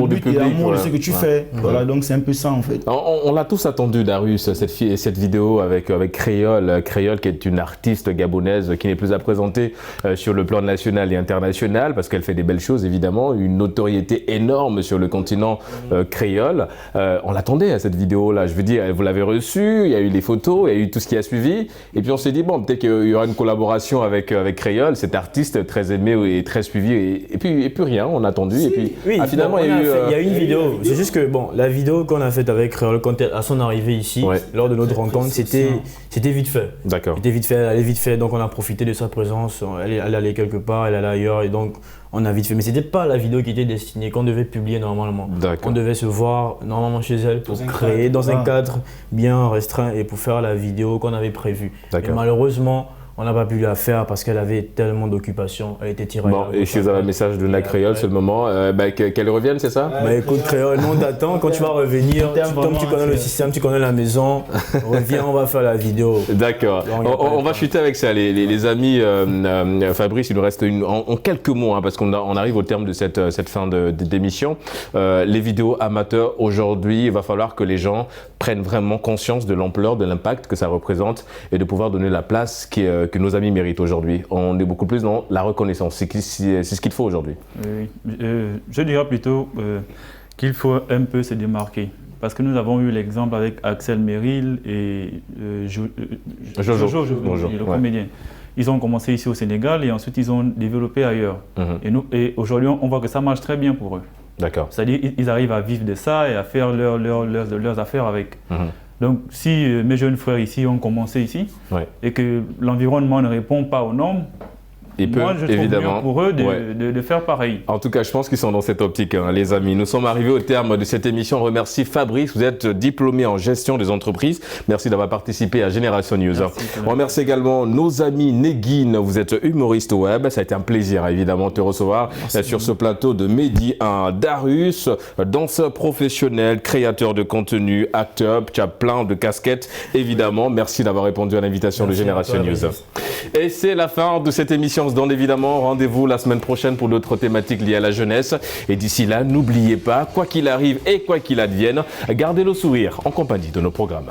du public, l'amour de ce que tu fais. Voilà, donc c'est un peu ça en fait. On l'a tous attendu, Darius, cette vidéo avec Créole, qui est une artiste gabonaise qui n'est plus à présenter sur le plan national et international parce qu'elle fait des belles choses évidemment, une notoriété énorme sur le continent créole. On l'attendait à cette vidéo-là, je veux dire, vous l'avez reçue, il y a eu les photos, il y a eu tout ce qui a suivi, et puis on s'est dit bon, peut-être qu'il y aura une collaboration avec Créole, cet artiste très aimé et très suivi, et puis rien, on a attendu, et puis finalement il y a une vidéo, c'est juste que bon, la vidéo qu'on a faite avec Créole, à son arrivée ici, lors de notre rencontre, c'était vite fait. D'accord. C'était vite fait, elle allait vite fait, donc on a profité de sa présence, elle allait quelque part, elle allait ailleurs, et donc on a vite fait. Mais c'était pas la vidéo qui était destinée, qu'on devait publier normalement. On devait se voir normalement chez elle pour créer dans un cadre bien restreint et pour faire la vidéo qu'on avait prévue. Et malheureusement, on n'a pas pu la faire parce qu'elle avait tellement d'occupations, elle était tirée. Bon, et si vous avez un message de la Créole, c'est le moment qu'elle revienne, c'est ça? Écoute, Créole, non, t'attends, quand tu vas revenir, comme tu connais le système, tu connais la maison, reviens, on va faire la vidéo. D'accord. On va chuter avec ça, les amis. Fabrice, il nous reste en quelques mots, parce qu'on arrive au terme de cette fin d'émission. Les vidéos amateurs, aujourd'hui, il va falloir que les gens prennent vraiment conscience de l'ampleur, de l'impact que ça représente et de pouvoir donner la place que nos amis méritent aujourd'hui. On est beaucoup plus dans la reconnaissance. C'est ce qu'il faut aujourd'hui. Je dirais plutôt qu'il faut un peu se démarquer. Parce que nous avons eu l'exemple avec Axel Merrill et Jojo, le comédien. Ils ont commencé ici au Sénégal et ensuite ils ont développé ailleurs. Et aujourd'hui, on voit que ça marche très bien pour eux. D'accord. C'est-à-dire qu'ils arrivent à vivre de ça et à faire leurs affaires avec. Donc, si mes jeunes frères ici ont commencé ici et que l'environnement ne répond pas aux normes, moi, je trouve évidemment mieux pour eux de faire pareil. En tout cas, je pense qu'ils sont dans cette optique, hein, les amis. Nous sommes arrivés au terme de cette émission. On remercie Fabrice. Vous êtes diplômé en gestion des entreprises. Merci d'avoir participé à Génération News. Merci, on remercie également nos amis Neguine. Vous êtes humoriste web. Ça a été un plaisir, évidemment, de te recevoir sur ce plateau de Medi 1. Darius, danseur professionnel, créateur de contenu, acteur. Tu as plein de casquettes, évidemment. Merci d'avoir répondu à l'invitation de Génération News. Et c'est la fin de cette émission. On se donne évidemment rendez-vous la semaine prochaine pour d'autres thématiques liées à la jeunesse. Et d'ici là, n'oubliez pas, quoi qu'il arrive et quoi qu'il advienne, gardez le sourire en compagnie de nos programmes.